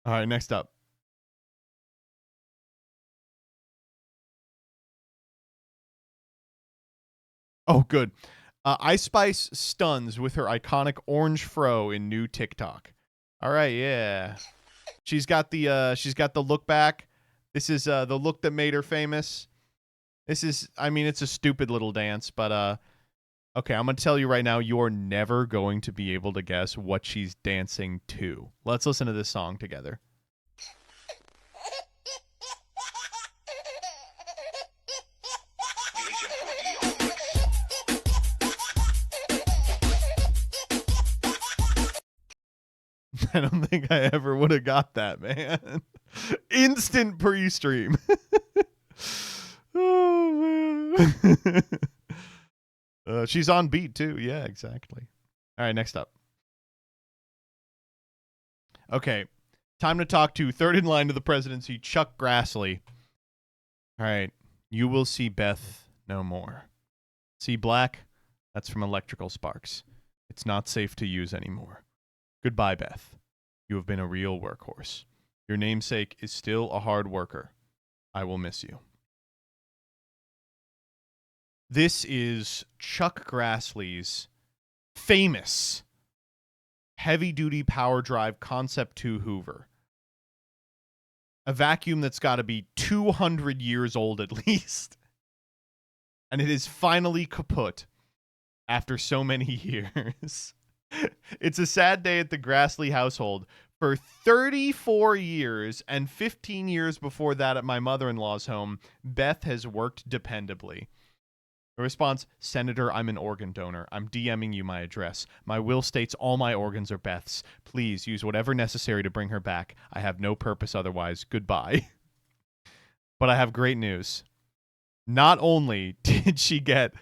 All right, next up. Oh, good. Ice Spice stuns with her iconic orange fro in new TikTok. All right, yeah. She's got the look back. This is the look that made her famous. This is, I mean, it's a stupid little dance, but okay, I'm going to tell you right now, you're never going to be able to guess what she's dancing to. Let's listen to this song together. I don't think I ever would have got that, man. Instant pre-stream. Oh, man. She's on beat, too. Yeah, exactly. All right, next up. Okay, time to talk to third in line to the presidency, Chuck Grassley. All right, you will see Beth no more. See black? That's from Electrical Sparks. It's not safe to use anymore. Goodbye, Beth. You have been a real workhorse. Your namesake is still a hard worker. I will miss you. This is Chuck Grassley's famous heavy-duty power drive Concept 2 Hoover. A vacuum that's got to be 200 years old at least. And it is finally kaput after so many years. It's a sad day at the Grassley household. For 34 years and 15 years before that at my mother-in-law's home, Beth has worked dependably. A response, Senator, I'm an organ donor. I'm DMing you my address. My will states all my organs are Beth's. Please use whatever necessary to bring her back. I have no purpose otherwise. Goodbye. But I have great news. Not only did she get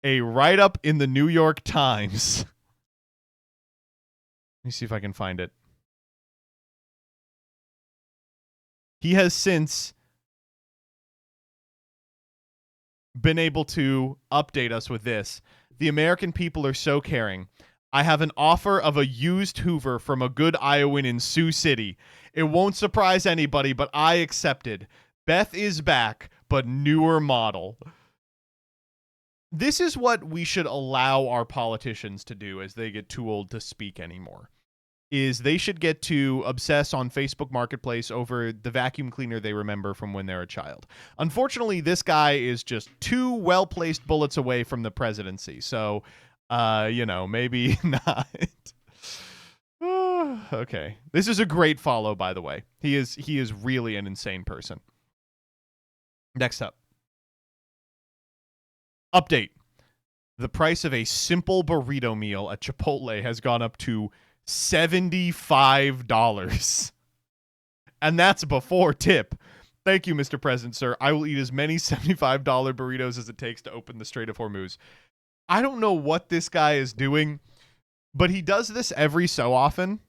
a write-up in the New York Times. Let me see if I can find it. He has since been able to update us with this. The American people are so caring. I have an offer of a used Hoover from a good Iowan in Sioux City. It won't surprise anybody, but I accepted. Beth is back, but newer model. This is what we should allow our politicians to do as they get too old to speak anymore. Is they should get to obsess on Facebook Marketplace over the vacuum cleaner they remember from when they're a child. Unfortunately, this guy is just 2 well-placed bullets away from the presidency. So, maybe not. Okay. This is a great follow, by the way. He is really an insane person. Next up. Update. The price of a simple burrito meal at Chipotle has gone up to $75. And that's before tip. Thank you, Mr. President, sir. I will eat as many $75 burritos as it takes to open the Strait of Hormuz. I don't know what this guy is doing, but he does this every so often.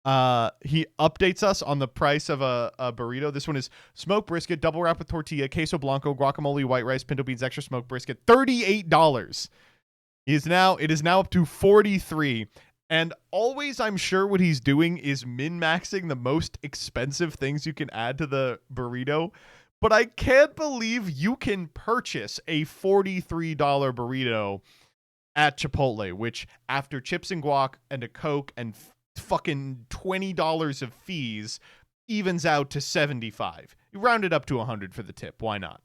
He updates us on the price of a burrito. This one is smoked brisket, double wrap with tortilla, queso blanco, guacamole, white rice, pinto beans, extra smoked brisket, $38. It is now up to $43. And always, I'm sure what he's doing is min-maxing the most expensive things you can add to the burrito. But I can't believe you can purchase a $43 burrito at Chipotle, which after chips and guac and a Coke and fucking $20 of fees evens out to $75. You round it up to $100 for the tip. Why not?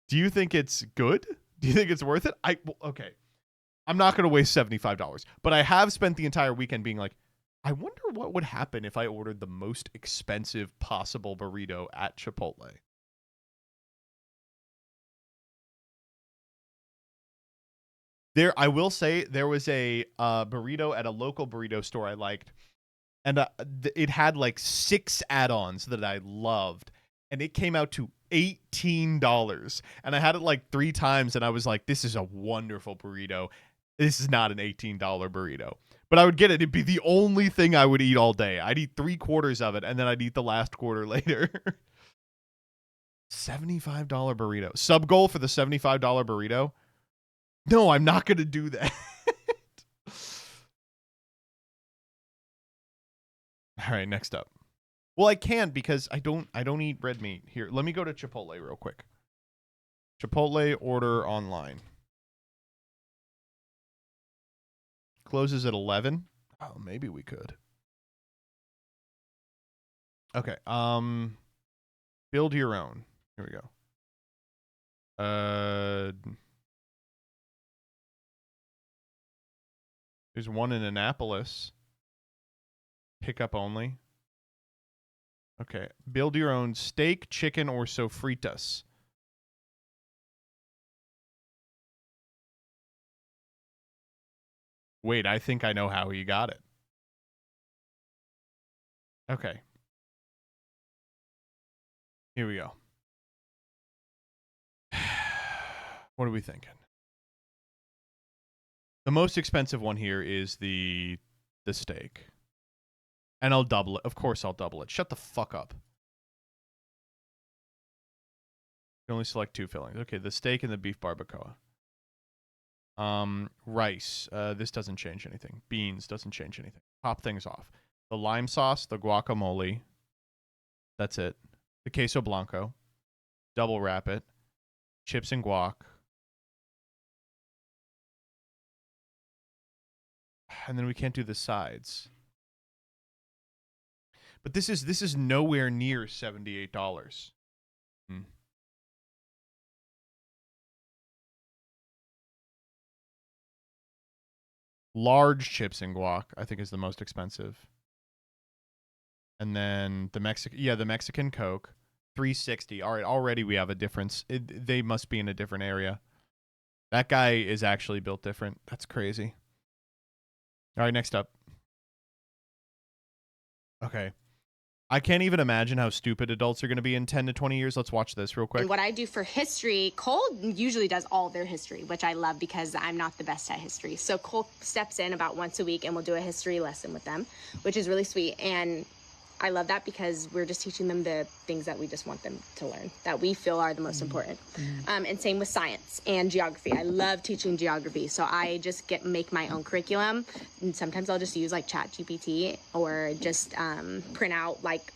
Do you think it's good? Do you think it's worth it? Okay. I'm not going to waste $75, but I have spent the entire weekend being like, I wonder what would happen if I ordered the most expensive possible burrito at Chipotle. I will say there was a burrito at a local burrito store I liked, and it had like 6 add-ons that I loved, and it came out to $18. And I had it like 3 times, and I was like, this is a wonderful burrito. This is not an $18 burrito. But I would get it. It'd be the only thing I would eat all day. I'd eat 3/4 of it, and then I'd eat the last quarter later. $75 burrito. Sub goal for the $75 burrito? No, I'm not going to do that. All right, next up. Well, I can't because I don't eat red meat. Here, let me go to Chipotle real quick. Chipotle order online. Closes at 11. Oh, maybe we could. Okay. Build your own. Here we go. There's one in Annapolis. Pickup only. Okay. Build your own steak, chicken, or sofritas. Wait, I think I know how he got it. Okay. Here we go. What are we thinking? The most expensive one here is the steak. And I'll double it. Of course I'll double it. Shut the fuck up. You can only select 2 fillings. Okay, the steak and the beef barbacoa. Rice. This doesn't change anything. Beans doesn't change anything. Pop things off. The lime sauce, the guacamole. That's it. The queso blanco. Double wrap it. Chips and guac. And then we can't do the sides. But this is nowhere near $78. Large chips and guac, I think, is the most expensive. And then the Mexican Coke. 360. All right, already we have a difference. They must be in a different area. That guy is actually built different. That's crazy. All right, next up. Okay. I can't even imagine how stupid adults are going to be in 10 to 20 years. Let's watch this real quick. And what I do for history, Cole usually does all their history, which I love because I'm not the best at history. So Cole steps in about once a week and we'll do a history lesson with them, which is really sweet. And I love that because we're just teaching them the things that we just want them to learn, that we feel are the most important. And same with science and geography. I love teaching geography. So I just make my own curriculum. And sometimes I'll just use like ChatGPT or just print out like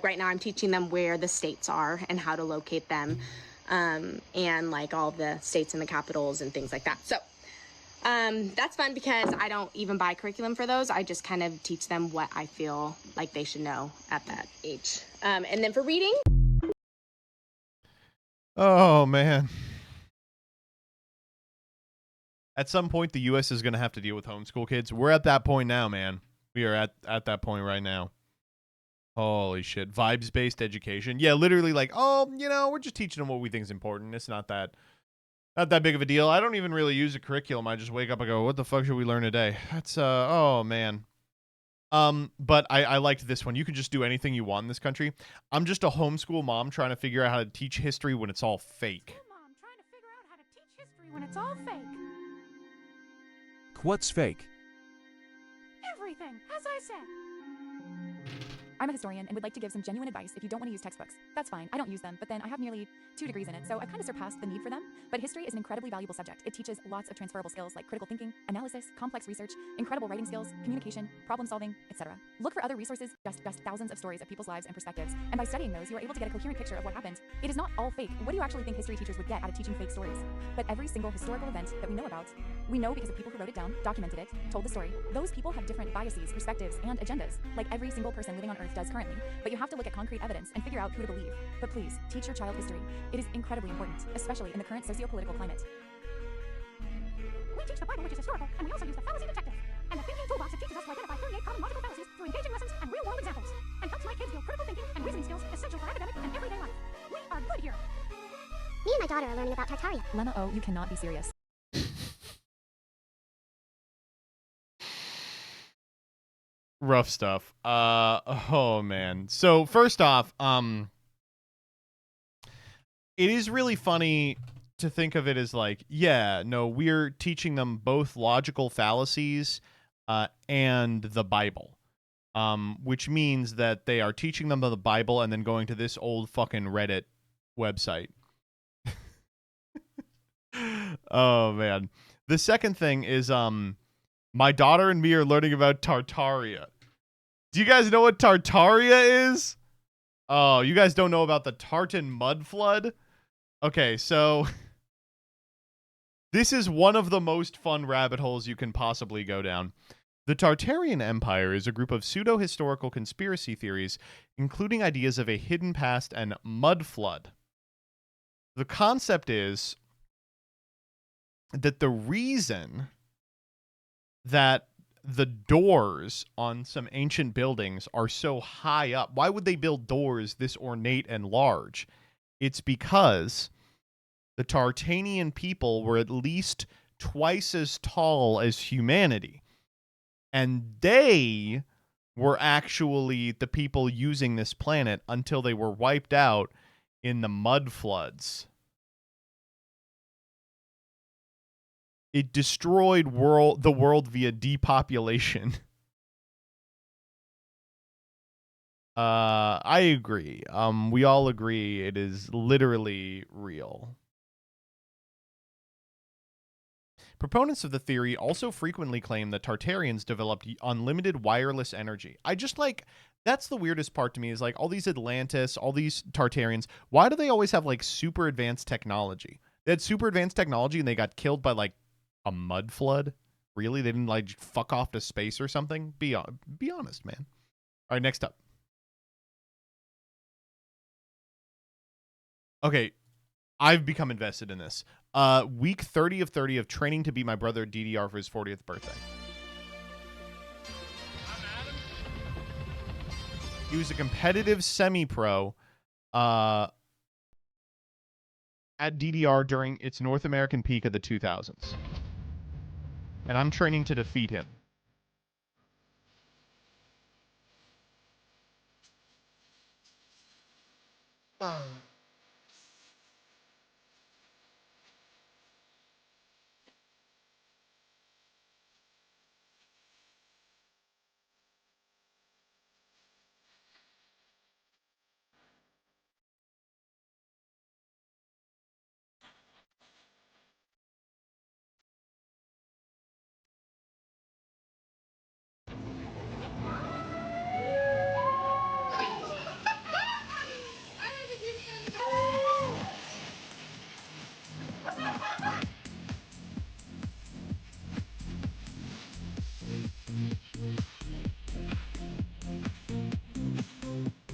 right now I'm teaching them where the states are and how to locate them, and like all the states and the capitals and things like that. So that's fun because I don't even buy curriculum for those. I just kind of teach them what I feel like they should know at that age. And then for reading. Oh, man. At some point, the U.S. is going to have to deal with homeschool kids. We're at that point now, man. We are at that point right now. Holy shit. Vibes-based education. Yeah, literally like, oh, you know, we're just teaching them what we think is important. It's not that big of a deal. I don't even really use a curriculum. I just wake up and go, what the fuck should we learn today? That's, oh, man. But I liked this one. You can just do anything you want in this country. I'm just a homeschool mom trying to figure out how to teach history when it's all fake. Mom trying to figure out how to teach history when it's all fake. What's fake? Everything, as I said. I'm a historian and would like to give some genuine advice if you don't want to use textbooks. That's fine, I don't use them, but then I have nearly 2 degrees in it, so I've kind of surpassed the need for them. But history is an incredibly valuable subject. It teaches lots of transferable skills like critical thinking, analysis, complex research, incredible writing skills, communication, problem solving, etc. Look for other resources, just thousands of stories of people's lives and perspectives, and by studying those, you are able to get a coherent picture of what happened. It is not all fake. What do you actually think history teachers would get out of teaching fake stories? But every single historical event that we know about, we know because of people who wrote it down, documented it, told the story. Those people have different biases, perspectives, and agendas, like every single person living on Earth does currently. But you have to look at concrete evidence and figure out who to believe. But please, teach your child history. It is incredibly important, especially in the current socio-political climate. We teach the Bible, which is historical, and we also use the fallacy detective. And the thinking toolbox that teaches us to identify 38 common logical fallacies through engaging lessons and real-world examples. And helps my kids build critical thinking and reasoning skills essential for academic and everyday life. We are good here. Me and my daughter are learning about Tartaria. Lemma, oh, you cannot be serious. Rough stuff. Oh man. So first off, it is really funny to think of it as like, yeah, no, we're teaching them both logical fallacies and the Bible. Which means that they are teaching them the Bible and then going to this old fucking Reddit website. Oh man. The second thing is my daughter and me are learning about Tartaria. Do you guys know what Tartaria is? Oh, you guys don't know about the Tartan mud flood? Okay, so this is one of the most fun rabbit holes you can possibly go down. The Tartarian Empire is a group of pseudo-historical conspiracy theories, including ideas of a hidden past and mud flood. The concept is that the reason that the doors on some ancient buildings are so high up, why would they build doors this ornate and large? It's because the Tartanian people were at least twice as tall as humanity. And they were actually the people using this planet until they were wiped out in the mud floods. It destroyed the world via depopulation. I agree. We all agree it is literally real. Proponents of the theory also frequently claim that Tartarians developed unlimited wireless energy. I just like, that's the weirdest part to me, is like all these Atlantis, all these Tartarians, why do they always have like super advanced technology? They had super advanced technology and they got killed by like a mud flood? Really? They didn't like fuck off to space or something? Be honest, man. All right, next up. Okay, I've become invested in this. Week 30 of 30 of training to be my brother DDR for his 40th birthday. He was a competitive semi-pro at DDR during its North American peak of the 2000s. And I'm training to defeat him.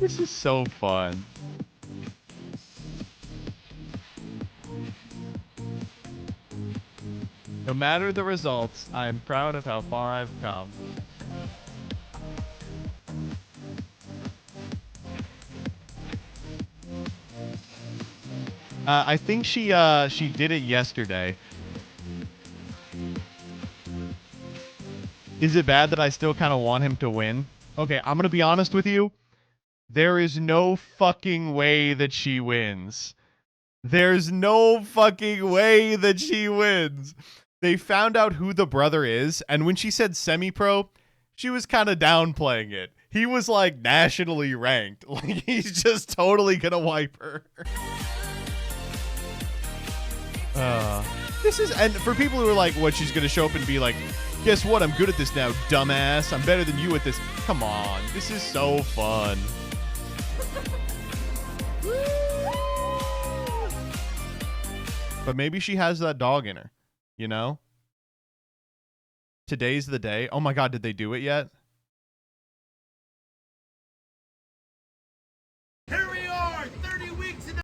This is so fun. No matter the results, I'm proud of how far I've come. I think she did it yesterday. Is it bad that I still kind of want him to win? Okay, I'm gonna be honest with you. There is no fucking way that she wins. There's no fucking way that she wins. They found out who the brother is, and when she said semi-pro, she was kind of downplaying it. He was like nationally ranked. Like he's just totally gonna wipe her. This is, and for people who are like, what, she's gonna show up and be like, guess what? I'm good at this now, dumbass. I'm better than you at this. Come on, this is so fun. But maybe she has that dog in her, you know? Today's the day. Oh my God, did they do it yet? Here we are, 30 weeks in the...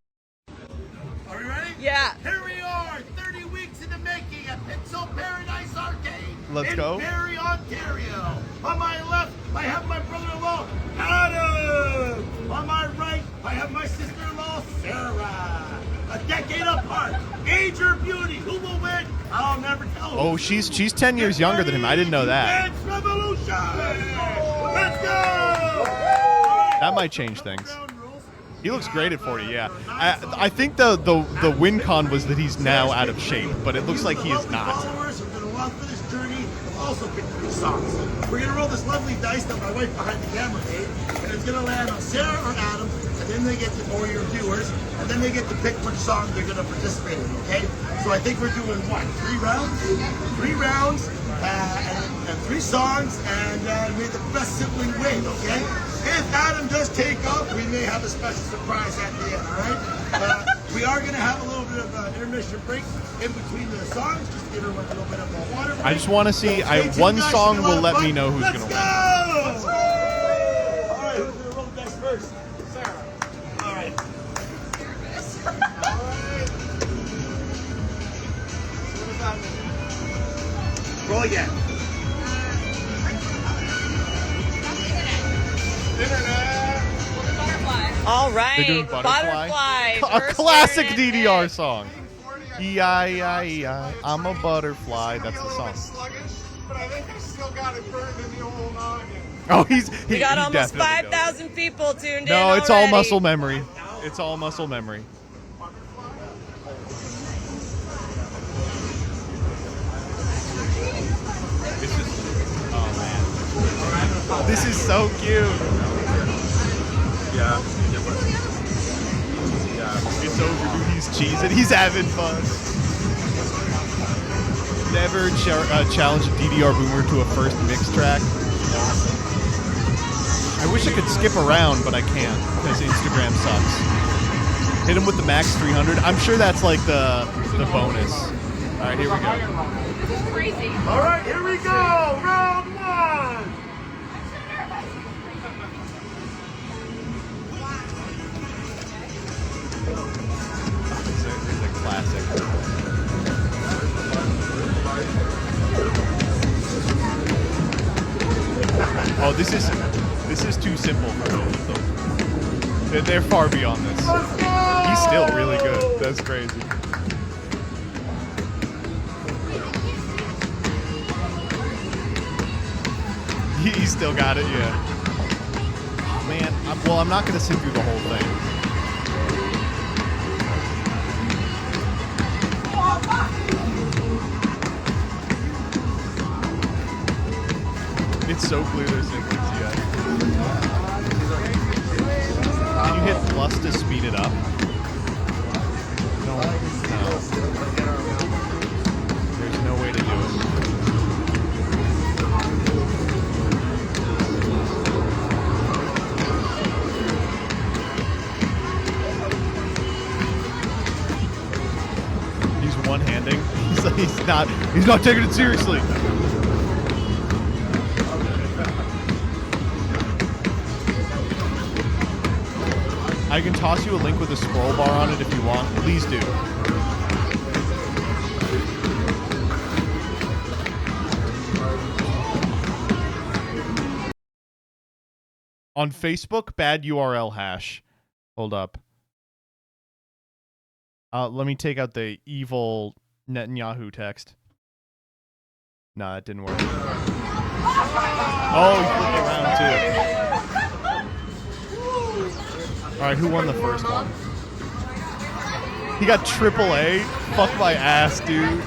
Are we ready? Yeah. Here we are, 30 weeks in the making at Pixel Paradise Arcade. Let's go. In Barrie, Ontario. On my left, I have my brother-in-law, Adam. On my right, I have my sister-in-law, Sarah. A decade apart. Age or beauty, who will win? I'll never tell. Oh, she's 10 years younger than him. I didn't know that. Dance Revolution. Let's go. That might change things. He looks great at 40, yeah. I think the win con was that he's now out of shape, but it looks like he is not. Followers are going to walk for this journey. Also pick 3 songs. We're going to roll this lovely dice that my wife behind the camera made, and it's going to land on Sarah or Adam, and then they get to, or your viewers, and then they get to pick which song they're going to participate in, okay? So I think we're doing, what, 3 rounds? 3 rounds, and 3 songs, and may the best sibling win, okay? If Adam does take off, we may have a special surprise at the end, all right? We are going to have a little bit of an intermission break in between the songs, just to give everyone a little bit of a water break. I just want to see, one song will let me know who's going to win. Let's go! All right, who's going to roll the dice first? Sarah. All right. Roll again. All right. They're doing Butterfly. A classic DDR song. E-I-E-I-E-I, I'm a butterfly. That's the song. But I think I still got it burned in the old noggin. Oh, we got almost 5,000 people tuned in. No, it's all muscle memory. It's all muscle memory. Oh man, this is so cute. Yeah. It's over, dude. He's cheesing. He's having fun. Never challenge a DDR boomer to a first mix track. I wish I could skip around, but I can't because Instagram sucks. Hit him with the max 300. I'm sure that's like the bonus. All right, here we go. Crazy. All right, here we go. Round 1. It's a classic. Oh, this is too simple for both of them. They're far beyond this. He's still really good. That's crazy. He's still got it, yeah. Man, I'm not going to sit through the whole thing. It's so clear there's sequence, yeah. Can you hit plus to speed it up? No. There's no way to do it. He's one-handing. He's not taking it seriously. I can toss you a link with a scroll bar on it if you want. Please do. On Facebook, bad URL hash. Hold up. Let me take out the evil Netanyahu text. Nah, it didn't work. Oh, he flipped around too. Alright, who won the first one? He got AAA? Fuck my ass, dude.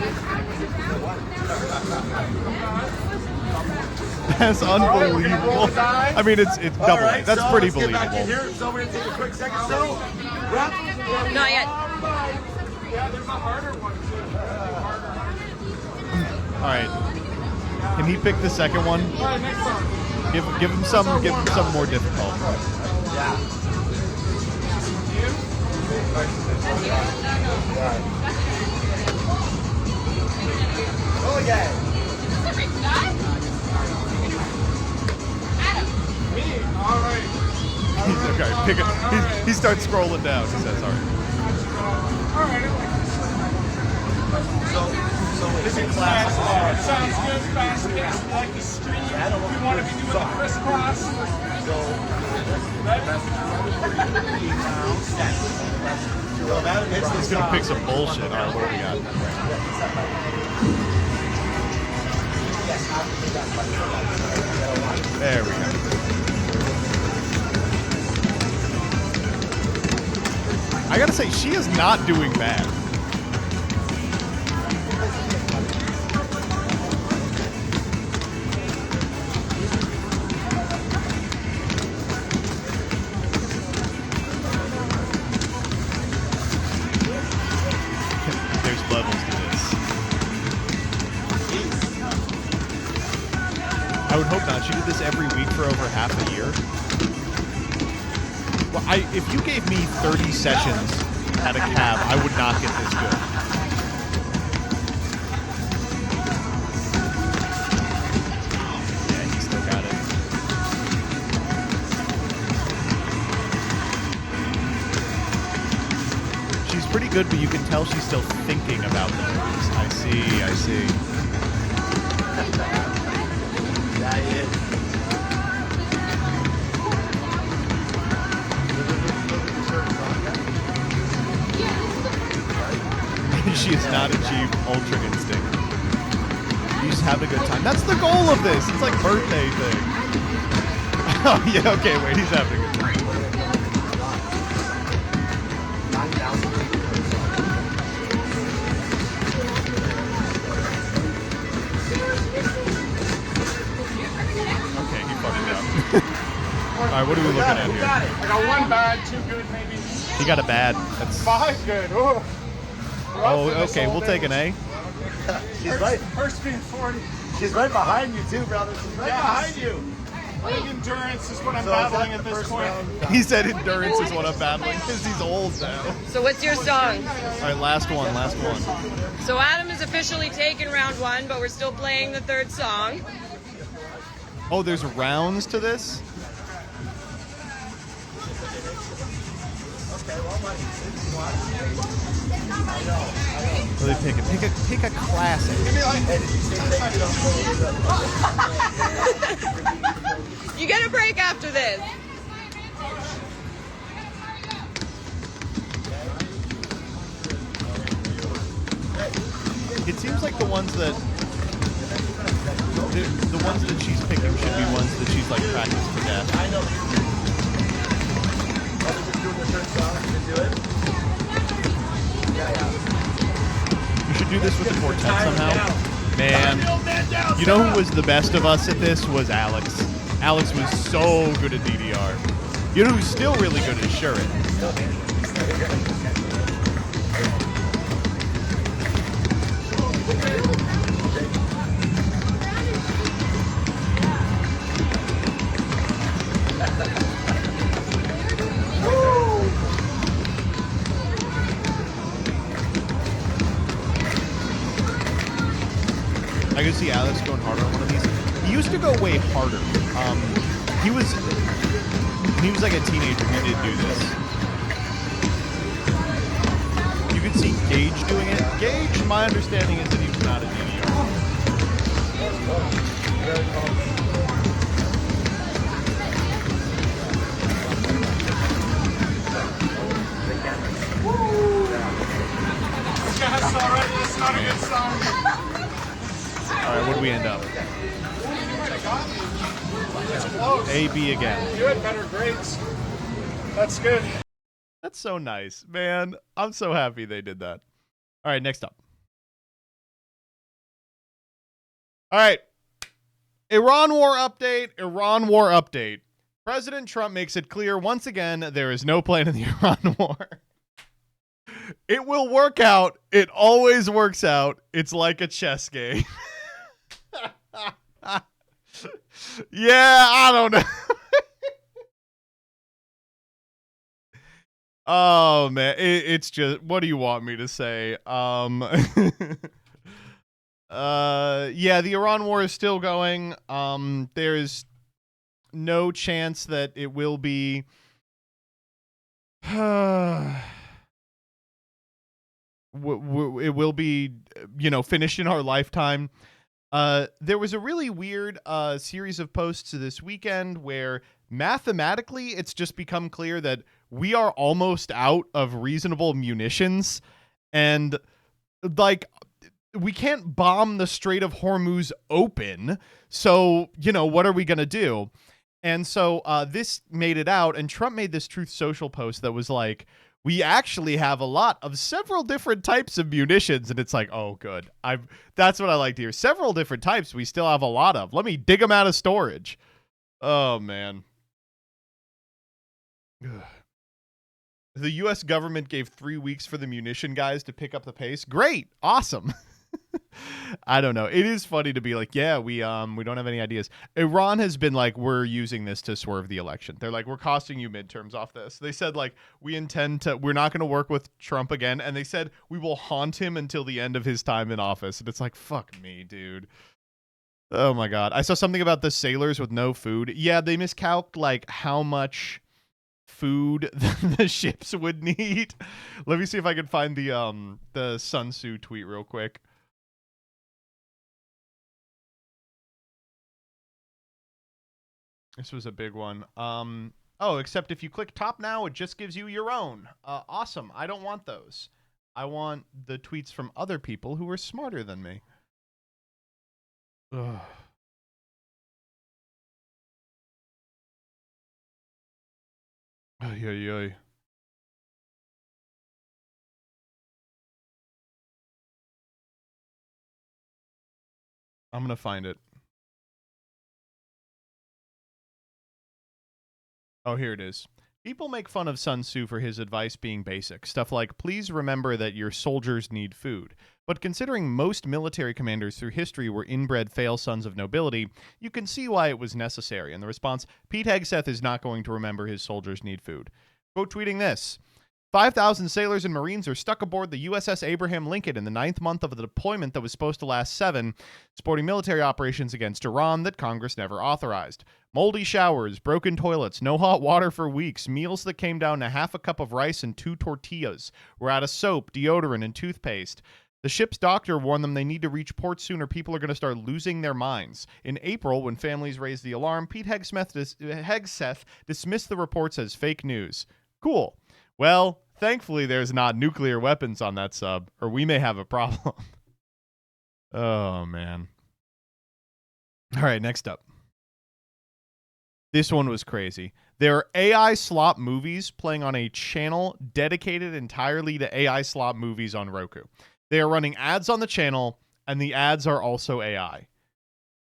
That's unbelievable. I mean, it's double. Right, that's so pretty let's get back in believable. here. So we're going to take a quick second. So, Not yet. Yeah, there's a harder one too. Alright. Can he pick the second one? Alright, next song. Give him some more difficult. Yeah. Oh yeah. Me. All right. He's okay. Pick it. He starts scrolling down. He says, "All right." All right. So this is class. It sounds good. Fast pace, like the stream. We want to be doing the crisscross. He's gonna pick some bullshit. All right, what do we got? There we go. I gotta say, she is not doing bad. There's levels to this. I would hope not. She did this every week for over half a year. Well, if you gave me 30 sessions at a cab, I would not get this good. Yeah, he still got it. She's pretty good, but you can tell she's still thinking about the movies. I see. She has not achieved Ultra Instinct. You just have a good time. That's the goal of this. It's like birthday thing. Oh yeah, okay, wait, he's having a good time. Okay, he fucked it up. Alright, what are we looking at here? I got one bad, two good, maybe. He got a bad. That's 5 good. Ooh. Oh, okay, we'll take an A. She's right. First being 40. She's right behind you too, brother. She's right behind you. I think endurance is what I'm battling at this point. He said endurance is what I'm battling because he's old now. So what's your song? Alright, last one. So Adam has officially taken round 1, but we're still playing the third song. Oh, there's rounds to this? Really pick a classic. You get a break after this. It seems like the ones that she's picking should be ones that she's like practiced to death. I know. You should do this with the quartet somehow. Man, you know who was the best of us at this was Alex. Alex was so good at DDR. You know who's still really good at Shurit? I can see Alex going harder on one of these. He used to go way harder. He was like a teenager. He did do this. You could see Gage doing it. Gage, my understanding is that he's not a DDR. That's all right. That's not a good sign. All right, what do we end up? A, B again. You had better grades. That's good. That's so nice, man. I'm so happy they did that. All right, next up. All right. Iran war update. Iran war update. President Trump makes it clear once again there is no plan in the Iran war. It will work out. It always works out. It's like a chess game. Yeah, I don't know. Oh man, it's just, what do you want me to say? Yeah, the Iran war is still going. There's no chance that it will be it will be, finished in our lifetime. There was a really weird series of posts this weekend where mathematically it's just become clear that we are almost out of reasonable munitions, and like we can't bomb the Strait of Hormuz open. So, what are we going to do? And so this made it out, and Trump made this Truth Social post that was like, we actually have a lot of several different types of munitions. And it's like, oh, good. That's what I like to hear. Several different types we still have a lot of. Let me dig them out of storage. Oh, man. The U.S. government gave 3 weeks for the munition guys to pick up the pace. Great. Awesome. I don't know. It is funny to be like, yeah, we don't have any ideas. Iran has been like, we're using this to swerve the election. They're like, we're costing you midterms off this. They said like, we're not going to work with Trump again. And they said we will haunt him until the end of his time in office. And it's like, fuck me, dude. Oh my God. I saw something about the sailors with no food. Yeah, they miscalculated like how much food the ships would need. Let me see if I can find the Sun Tzu tweet real quick. This was a big one. Oh, except if you click top now, it just gives you your own. Awesome. I don't want those. I want the tweets from other people who are smarter than me. Ugh. Ay, ay, ay. I'm going to find it. Oh, here it is. People make fun of Sun Tzu for his advice being basic. Stuff like, please remember that your soldiers need food. But considering most military commanders through history were inbred fail sons of nobility, you can see why it was necessary. And the response, Pete Hegseth is not going to remember his soldiers need food. Quote tweeting this. 5,000 sailors and Marines are stuck aboard the USS Abraham Lincoln in the 9th month of the deployment that was supposed to last 7, supporting military operations against Iran that Congress never authorized. Moldy showers, broken toilets, no hot water for weeks, meals that came down to half a cup of rice and 2 tortillas. We're out of soap, deodorant, and toothpaste. The ship's doctor warned them they need to reach port soon or people are going to start losing their minds. In April, when families raised the alarm, Pete Hegseth dismissed the reports as fake news. Cool. Well, thankfully there's not nuclear weapons on that sub, or we may have a problem. Oh, man. All right, next up. This one was crazy. There are AI slop movies playing on a channel dedicated entirely to AI slop movies on Roku. They are running ads on the channel, and the ads are also AI.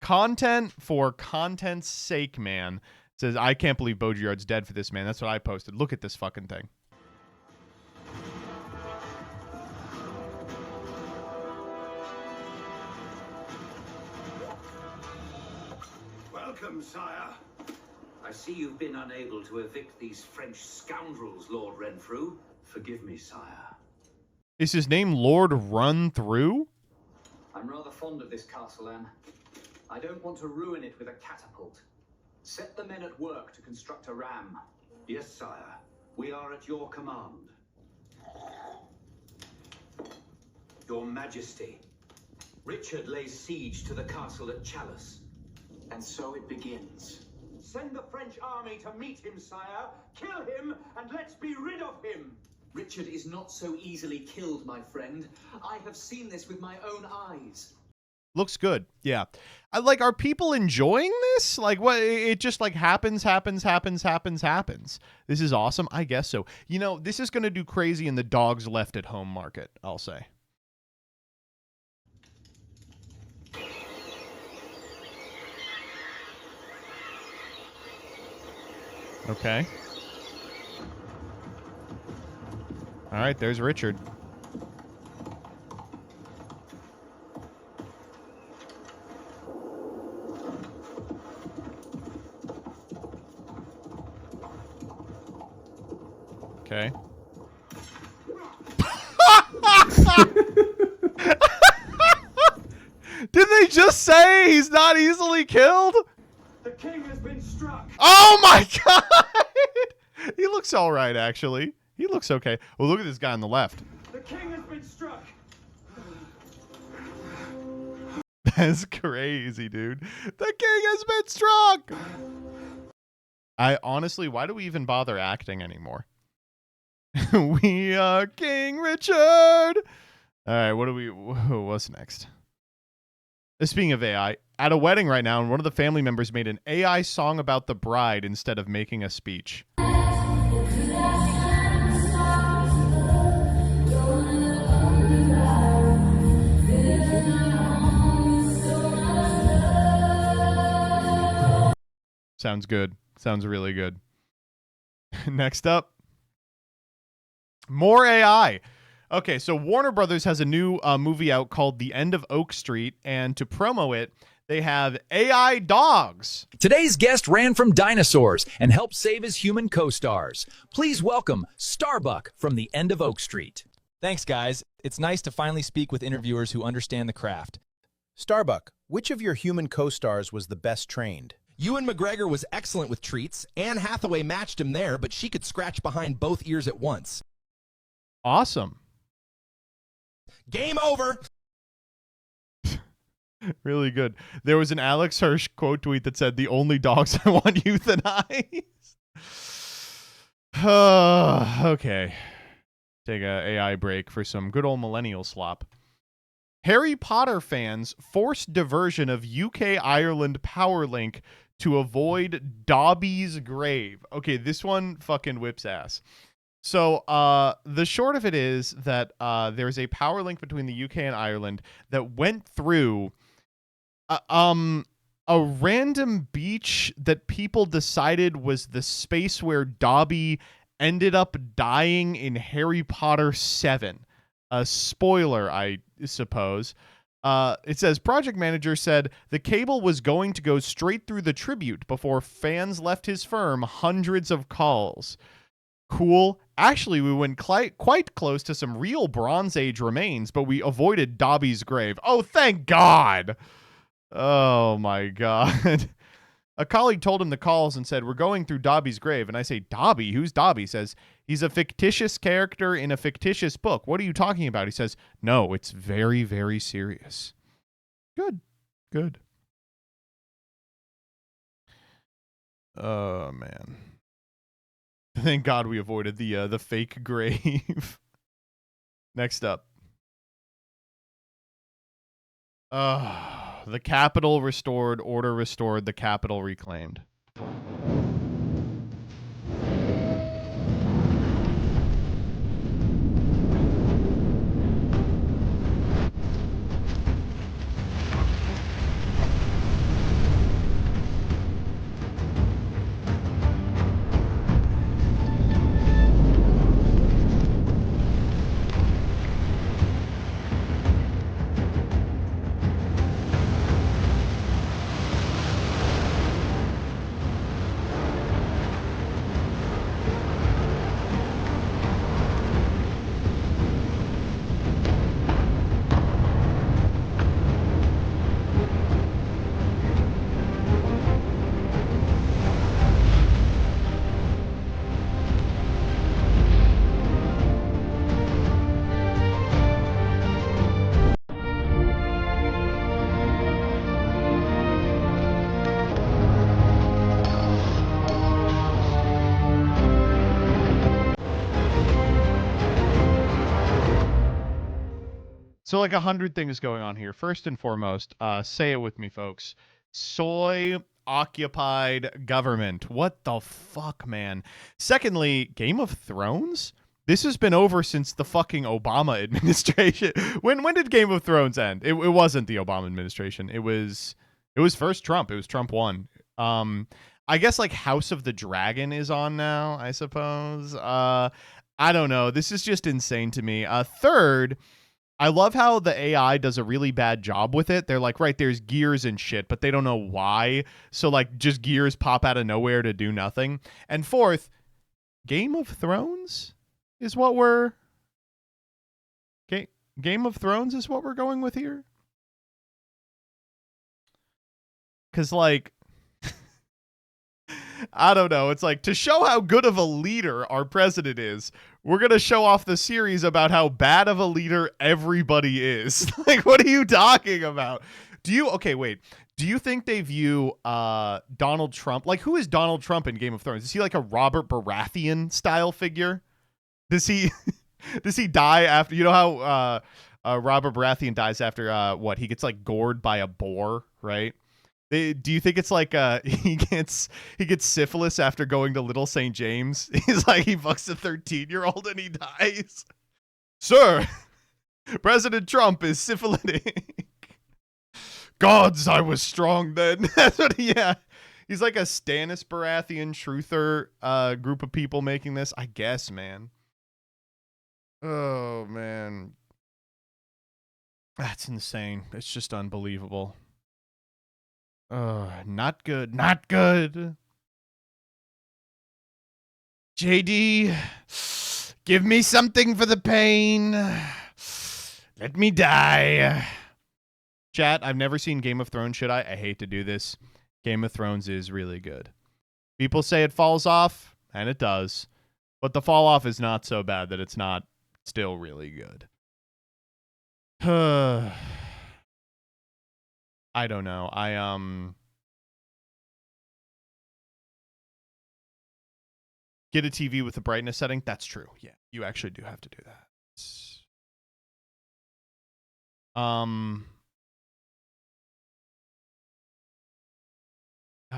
Content for content's sake, man. It says, I can't believe Baudrillard's dead for this, man. That's what I posted. Look at this fucking thing. Welcome, sire. I see you've been unable to evict these French scoundrels, Lord Renfrew. Forgive me, sire. Is his name Lord Run Through? I'm rather fond of this castle, Anne. I don't want to ruin it with a catapult. Set the men at work to construct a ram. Yes, sire. We are at your command. Your Majesty, Richard lays siege to the castle at Chalice. And so it begins. Send the French army to meet him, sire. Kill him, and let's be rid of him. Richard is not so easily killed, my friend. I have seen this with my own eyes. Looks good. Yeah. Like, are people enjoying this? Like, what? It just like happens. This is awesome. I guess so. You know, this is going to do crazy in the dogs left at home market, I'll say. Okay. All right, there's Richard. Okay. Did they just say he's not easily killed? The king has been struck. Oh my god! He looks all right, actually. He looks okay. Well, look at this guy on the left. The king has been struck. That's crazy, dude. The king has been struck. I honestly, why do we even bother acting anymore? We are King Richard. All right, what's next? Speaking of AI, at a wedding right now, and one of the family members made an AI song about the bride instead of making a speech. Sounds good. Sounds really good. Next up, more AI. Okay, so Warner Brothers has a new movie out called The End of Oak Street, and to promo it, they have AI dogs. Today's guest ran from dinosaurs and helped save his human co-stars. Please welcome Starbuck from The End of Oak Street. Thanks, guys. It's nice to finally speak with interviewers who understand the craft. Starbuck, which of your human co-stars was the best trained? Ewan McGregor was excellent with treats. Anne Hathaway matched him there, but she could scratch behind both ears at once. Awesome. Game over. Really good. There was an Alex Hirsch quote tweet that said, "The only dogs I want euthanized." Okay. Take a AI break for some good old millennial slop. Harry Potter fans forced diversion of UK-Ireland power link to avoid Dobby's grave. Okay, this one fucking whips ass. So the short of it is that there's a power link between the UK and Ireland that went through a random beach that people decided was the space where Dobby ended up dying in Harry Potter 7. A spoiler, I suppose. It says, project manager said the cable was going to go straight through the tribute before fans left his firm hundreds of calls. Cool. Actually, we went quite close to some real Bronze Age remains, but we avoided Dobby's grave. Oh, thank God. Oh, my God. A colleague told him the calls and said, we're going through Dobby's grave. And I say, Dobby? Who's Dobby? Says, he's a fictitious character in a fictitious book. What are you talking about? He says, no, it's very, very serious. Good. Good. Oh, man. Thank God we avoided the fake grave. Next up. The Capitol restored, order restored, the Capitol reclaimed. So like 100 things going on here. First and foremost, say it with me, folks. Soy occupied government. What the fuck, man? Secondly, Game of Thrones? This has been over since the fucking Obama administration. When did Game of Thrones end? It wasn't the Obama administration. It was first Trump. It was Trump 1. I guess like House of the Dragon is on now, I suppose. I don't know. This is just insane to me. Third, I love how the AI does a really bad job with it. They're like, right, there's gears and shit, but they don't know why. So like just gears pop out of nowhere to do nothing. And fourth, Game of Thrones is what we're Game of Thrones is what we're going with here. 'Cause like I don't know. It's like, to show how good of a leader our president is, we're going to show off the series about how bad of a leader everybody is. Like, what are you talking about? Do you think they view Donald Trump, like, who is Donald Trump in Game of Thrones? Is he like a Robert Baratheon style figure? Does he die after, you know how Robert Baratheon dies after what? He gets like gored by a boar, right? Do you think it's like he gets syphilis after going to Little St. James? He's like, he fucks a 13-year-old and he dies. Sir, President Trump is syphilitic. Gods, I was strong then. That's what he's like a Stannis Baratheon truther group of people making this, I guess, man. Oh, man. That's insane. It's just unbelievable. Not good. Not good. JD, give me something for the pain. Let me die. Chat, I've never seen Game of Thrones, should I? I hate to do this. Game of Thrones is really good. People say it falls off, and it does. But the fall off is not so bad that it's not still really good. I don't know. Get a TV with the brightness setting. That's true. Yeah, you actually do have to do that. I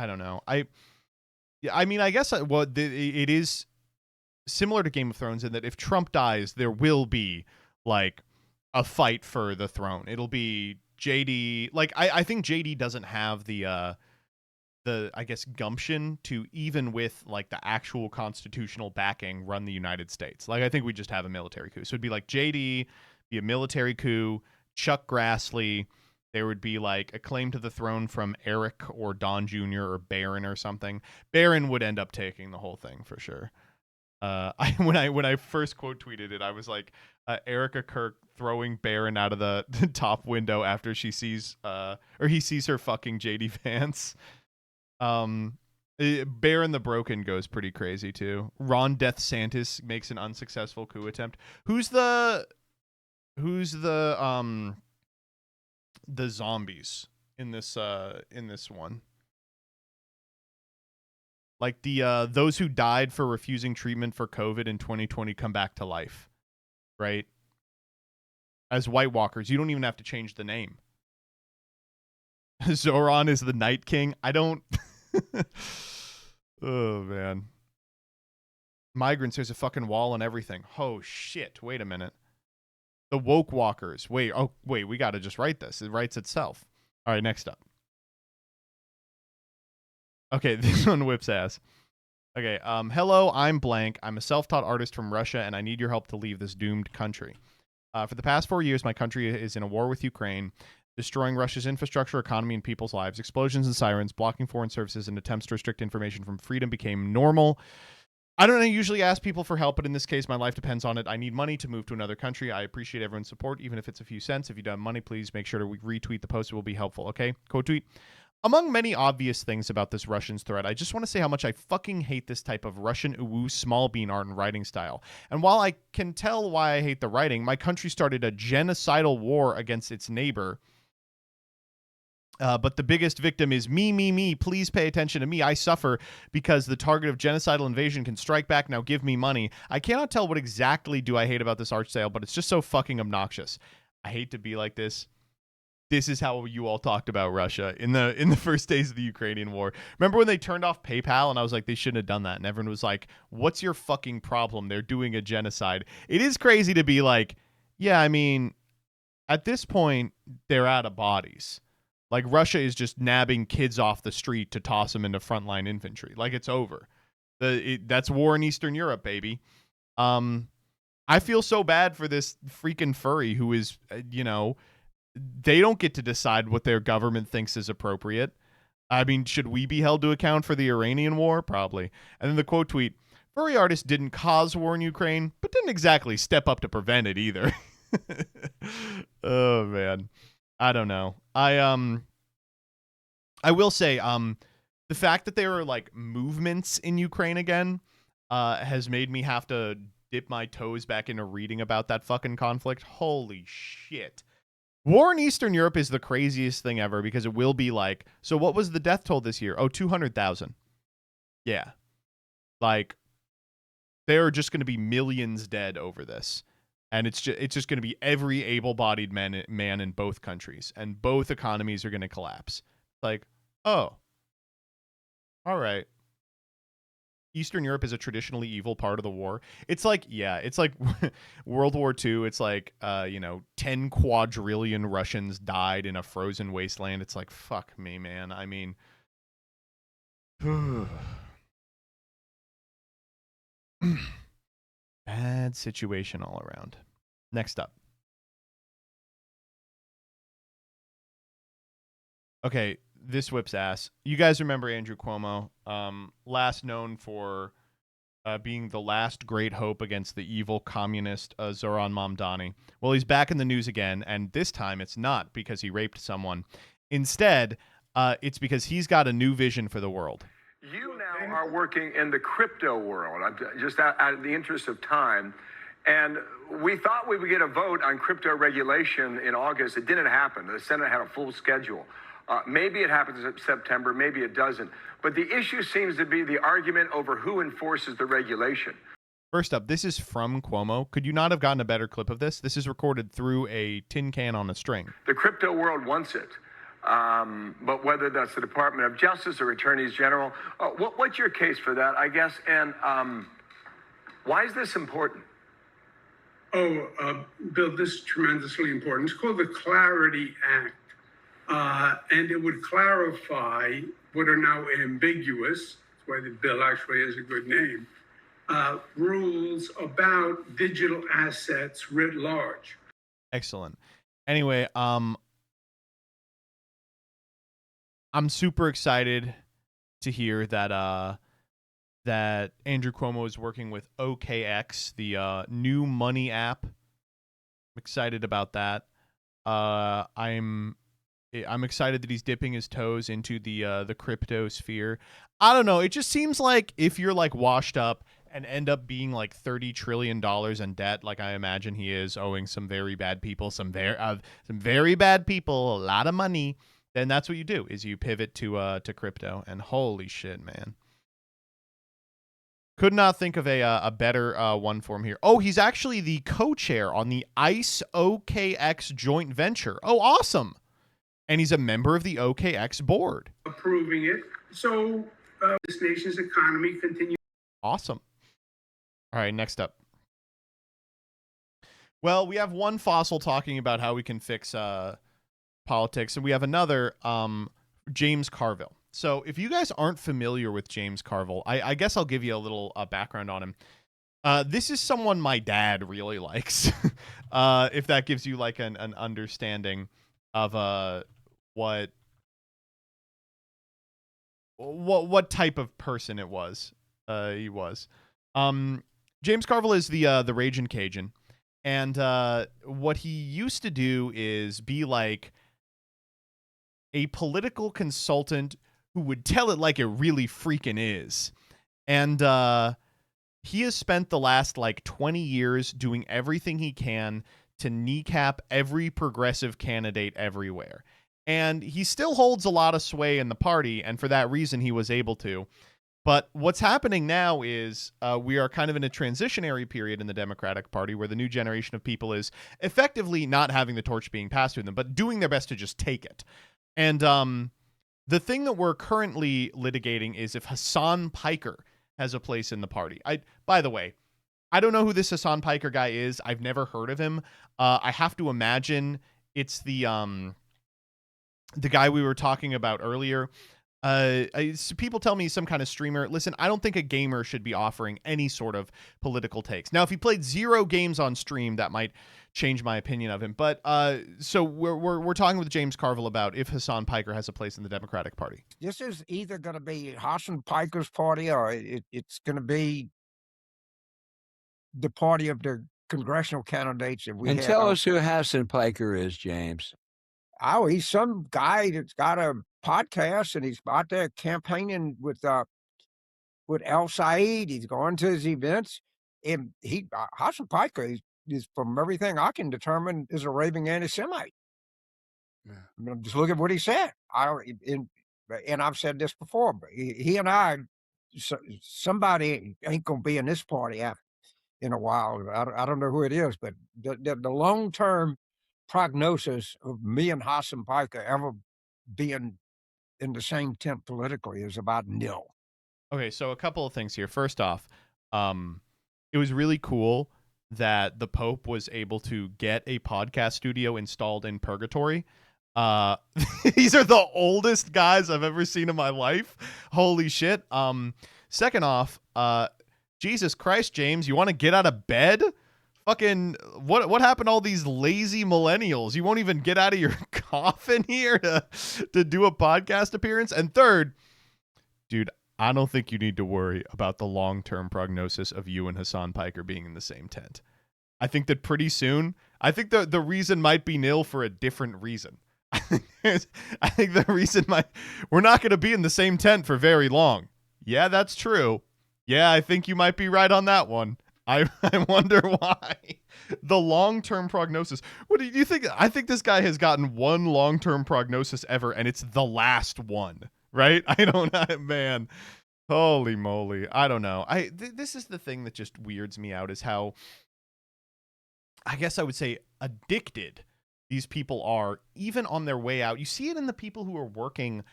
don't know. I mean, I guess it is similar to Game of Thrones in that if Trump dies, there will be like a fight for the throne. It'll be JD. Like I think JD doesn't have the I guess gumption to, even with like the actual constitutional backing, run the United States. Like I think we just have a military coup. So it'd be like JD, be a military coup, Chuck Grassley. There would be like a claim to the throne from Eric or Don Jr. or Barron or something. Barron would end up taking the whole thing for sure. When I first quote tweeted it, I was like, Erica Kirk throwing Barron out of the top window after she sees he sees her fucking JD Vance. Baron the Broken goes pretty crazy too. Ron DeSantis makes an unsuccessful coup attempt. Who's the zombies in this one? Like those who died for refusing treatment for COVID in 2020 come back to life, right? As White Walkers, you don't even have to change the name. Zoran is the Night King. I don't. Oh man. Migrants. There's a fucking wall and everything. Oh shit. Wait a minute. The woke walkers. Wait. Oh wait. We got to just write this. It writes itself. All right. Next up. Okay. This one whips ass. Okay. Hello. I'm blank. I'm a self-taught artist from Russia, and I need your help to leave this doomed country. For the past 4 years, my country is in a war with Ukraine, destroying Russia's infrastructure, economy, and people's lives. Explosions and sirens, blocking foreign services, and attempts to restrict information from freedom became normal. I don't usually ask people for help, but in this case, my life depends on it. I need money to move to another country. I appreciate everyone's support, even if it's a few cents. If you don't have money, please make sure to retweet the post. It will be helpful, okay? Quote tweet. Among many obvious things about this Russians thread, I just want to say how much I fucking hate this type of Russian uwu small bean art and writing style. And while I can tell why I hate the writing, my country started a genocidal war against its neighbor. But the biggest victim is me. Please pay attention to me. I suffer because the target of genocidal invasion can strike back. Now give me money. I cannot tell what exactly do I hate about this art style, but it's just so fucking obnoxious. I hate to be like this. This is how you all talked about Russia in the first days of the Ukrainian war. Remember when they turned off PayPal and I was like, they shouldn't have done that. And everyone was like, what's your fucking problem? They're doing a genocide. It is crazy to be like, yeah, I mean, at this point, they're out of bodies. Like Russia is just nabbing kids off the street to toss them into frontline infantry. Like it's over. That's war in Eastern Europe, baby. I feel so bad for this freaking furry who is, they don't get to decide what their government thinks is appropriate. I mean, should we be held to account for the Iranian war? Probably. And then the quote tweet, furry artist didn't cause war in Ukraine, but didn't exactly step up to prevent it either. Oh, man. I don't know. I will say, the fact that there are like movements in Ukraine again, has made me have to dip my toes back into reading about that fucking conflict. Holy shit. War in Eastern Europe is the craziest thing ever because it will be like, so what was the death toll this year? Oh, 200,000. Yeah. Like, there are just going to be millions dead over this. And it's just going to be every able-bodied man in both countries. And both economies are going to collapse. Like, oh. All right. Eastern Europe is a traditionally evil part of the war. It's like, yeah, it's like World War II. It's like, 10 quadrillion Russians died in a frozen wasteland. It's like, fuck me, man. I mean, bad situation all around. Next up. Okay, this whips ass. You guys remember Andrew Cuomo, last known for being the last great hope against the evil communist Zoran Mamdani. Well, he's back in the news again, and this time it's not because he raped someone. Instead, it's because he's got a new vision for the world. You now are working in the crypto world, just out of the interest of time. And we thought we would get a vote on crypto regulation in August. It didn't happen. The Senate had a full schedule. Maybe it happens in September, maybe it doesn't. But the issue seems to be the argument over who enforces the regulation. First up, this is from Cuomo. Could you not have gotten a better clip of this? This is recorded through a tin can on a string. The crypto world wants it. But whether that's the Department of Justice or Attorneys General, what's your case for that, I guess? And why is this important? Bill, this is tremendously important. It's called the Clarity Act. And it would clarify what are now ambiguous, that's why the bill actually has a good name, rules about digital assets writ large. Excellent. Anyway, I'm super excited to hear that that Andrew Cuomo is working with OKX, the new money app. I'm excited about that. I'm excited that he's dipping his toes into the crypto sphere. I don't know. It just seems like if you're like washed up and end up being like $30 trillion in debt, like I imagine he is, owing some very bad people, some very bad people a lot of money, then that's what you do, is you pivot to crypto. And holy shit, man. Could not think of a better one for him here. Oh, he's actually the co-chair on the ICE OKX joint venture. Oh, awesome. And he's a member of the OKX board. Approving it. So this nation's economy continues. Awesome. All right, next up. Well, we have one fossil talking about how we can fix politics, and we have another, James Carville. So if you guys aren't familiar with James Carville, I guess I'll give you a little background on him. This is someone my dad really likes, if that gives you like an understanding of what type of person it was. He was. James Carville is the Raging Cajun, and what he used to do is be like a political consultant who would tell it like it really freaking is. And he has spent the last like 20 years doing everything he can to kneecap every progressive candidate everywhere. And he still holds a lot of sway in the party, and for that reason he was able to. But what's happening now is we are kind of in a transitionary period in the Democratic Party where the new generation of people is effectively not having the torch being passed to them, but doing their best to just take it. And the thing that we're currently litigating is if Hassan Piker has a place in the party. By the way, I don't know who this Hassan Piker guy is. I've never heard of him. I have to imagine it's the guy we were talking about earlier. People tell me he's some kind of streamer. Listen, I don't think a gamer should be offering any sort of political takes. Now, if he played 0 games on stream, that might change my opinion of him. But so we're talking with James Carville about if Hassan Piker has a place in the Democratic Party. This is either going to be Hassan Piker's party or it's going to be the party of the congressional candidates that we And have. tell us who Hassan Piker is, James. Oh, he's some guy that's got a podcast and he's out there campaigning with Al Said. He's going to his events, and Hassan Piker is, from everything I can determine, is a raving anti-Semite. I mean, just look at what he said. And I've said this before, but he and I, somebody ain't gonna be in this party in a while. I don't know who it is, but the long-term prognosis of me and Hassan Piker ever being in the same tent politically is about nil. Okay, so a couple of things here. First off, it was really cool that the Pope was able to get a podcast studio installed in Purgatory. These are the oldest guys I've ever seen in my life. Holy shit. Second off, Jesus Christ, James, you want to get out of bed? Fucking what happened to all these lazy millennials? You won't even get out of your coffin here to do a podcast appearance? And third, dude, I don't think you need to worry about the long-term prognosis of you and Hassan Piker being in the same tent. I think that pretty soon, I think the reason might be nil for a different reason. I think the reason we're not going to be in the same tent for very long. Yeah, that's true. Yeah, I think you might be right on that one. I wonder why. The long-term prognosis. What do you think? I think this guy has gotten one long-term prognosis ever, and it's the last one, right? I don't know, man. Holy moly. I don't know. This is the thing that just weirds me out, is how, I guess I would say, addicted these people are, even on their way out. You see it in the people who are working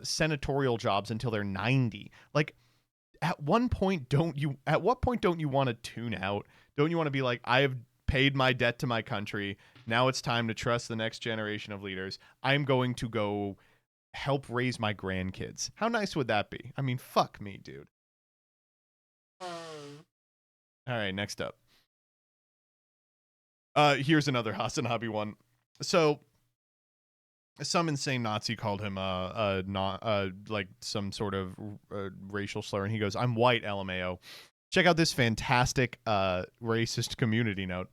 senatorial jobs until they're 90. Like, at what point don't you want to tune out? Don't you want to be like, I have paid my debt to my country. Now it's time to trust the next generation of leaders. I'm going to go help raise my grandkids. How nice would that be? I mean, fuck me, dude. All right, next up. Here's another Hassan Hobby one. So, some insane Nazi called him like some sort of racial slur, and he goes, "I'm white, LMAO." Check out this fantastic racist community note.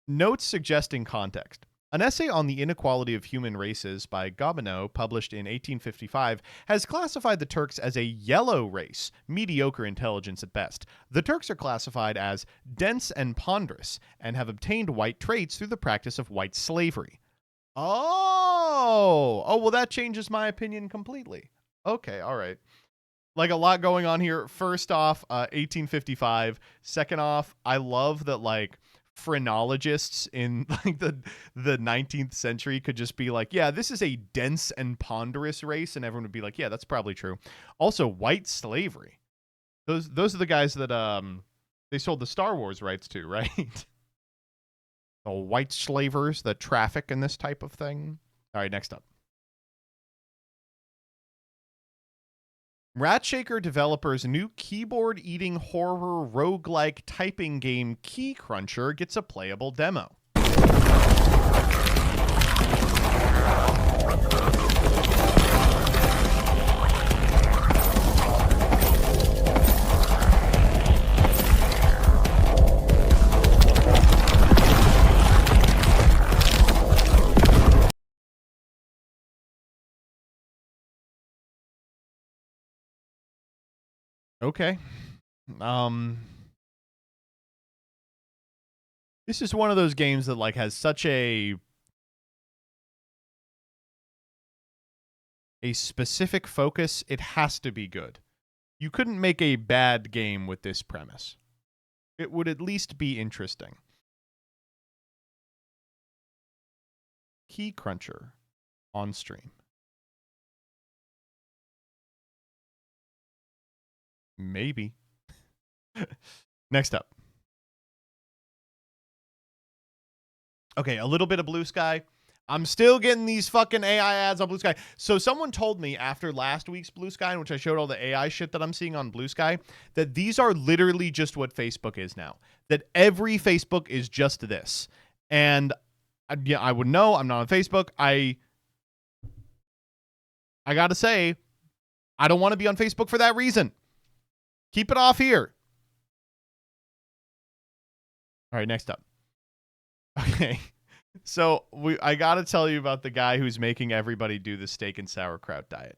Notes suggesting context. An essay on the inequality of human races by Gobineau, published in 1855, has classified the Turks as a yellow race, mediocre intelligence at best. The Turks are classified as dense and ponderous, and have obtained white traits through the practice of white slavery. Oh, well, that changes my opinion completely. Okay, all right. Like, a lot going on here. First off, 1855. Second off, I love that, like, phrenologists in like the 19th century could just be like, yeah, this is a dense and ponderous race, and everyone would be like, yeah, that's probably true. Also, white slavery. Those are the guys that they sold the Star Wars rights to, right? The white slavers that traffic in this type of thing. All right, next up. Ratshaker developers' new keyboard-eating horror roguelike typing game Key Cruncher gets a playable demo. Okay. This is one of those games that like has such a specific focus. It has to be good. You couldn't make a bad game with this premise. It would at least be interesting. Key Cruncher on stream. Maybe. Next up. Okay, a little bit of Blue Sky. I'm still getting these fucking AI ads on Blue Sky. So someone told me after last week's Blue Sky, in which I showed all the AI shit that I'm seeing on Blue Sky, that these are literally just what Facebook is now. That every Facebook is just this. And yeah, I would know. I'm not on Facebook. I gotta say, I don't want to be on Facebook for that reason. Keep it off here. All right, next up. Okay. So I got to tell you about the guy who's making everybody do the steak and sauerkraut diet.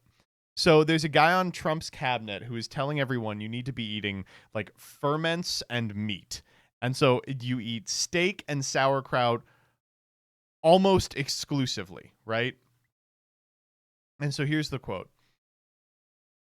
So there's a guy on Trump's cabinet who is telling everyone you need to be eating like ferments and meat. And so you eat steak and sauerkraut almost exclusively, right? And so here's the quote.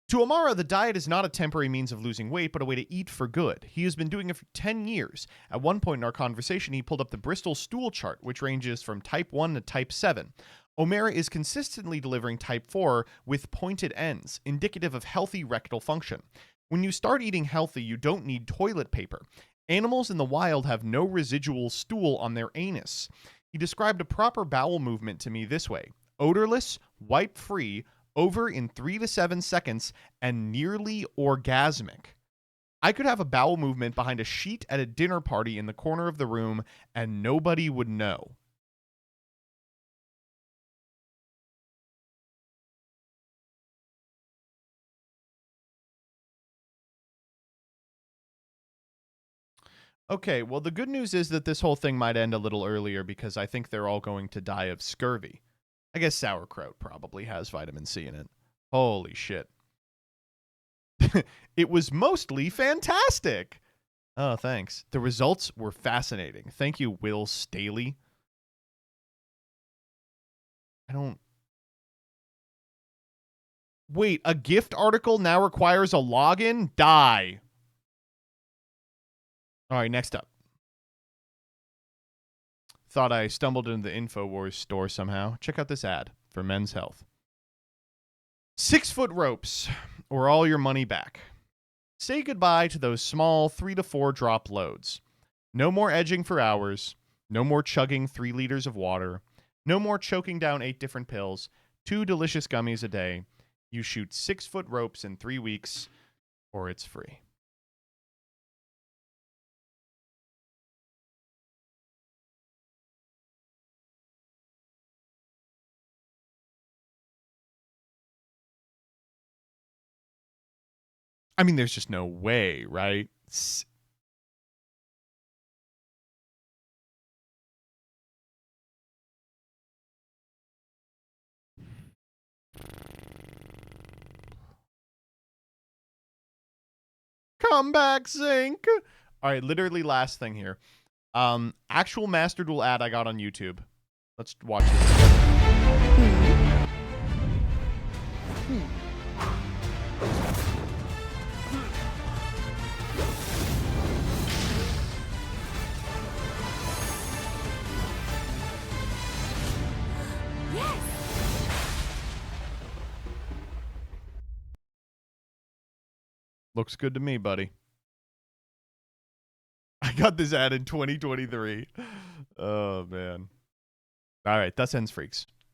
To Amara, the diet is not a temporary means of losing weight, but a way to eat for good. He has been doing it for 10 years. At one point in our conversation, he pulled up the Bristol stool chart, which ranges from type 1 to type 7. Omara is consistently delivering type 4 with pointed ends, indicative of healthy rectal function. When you start eating healthy, you don't need toilet paper. Animals in the wild have no residual stool on their anus. He described a proper bowel movement to me this way. Odorless, wipe-free, over in 3 to 7 seconds, and nearly orgasmic. I could have a bowel movement behind a sheet at a dinner party in the corner of the room, and nobody would know. Okay, well, the good news is that this whole thing might end a little earlier because I think they're all going to die of scurvy. I guess sauerkraut probably has vitamin C in it. Holy shit. It was mostly fantastic. Oh, thanks. The results were fascinating. Thank you, Will Staley. Wait, a gift article now requires a login? Die. All right, next up. Thought I stumbled into the InfoWars store somehow. Check out this ad for Men's Health. 6-foot ropes, or all your money back. Say goodbye to those small 3 to 4 drop loads. No more edging for hours. No more chugging 3 liters of water. No more choking down 8 different pills. 2 delicious gummies a day. You shoot 6-foot ropes in 3 weeks, or it's free. I mean, there's just no way, right? Come back, Zinc. All right, literally last thing here. Actual Master Duel ad I got on YouTube. Let's watch this. Looks good to me, buddy. I got this ad in 2023. Oh, man. All right, that ends Freaks.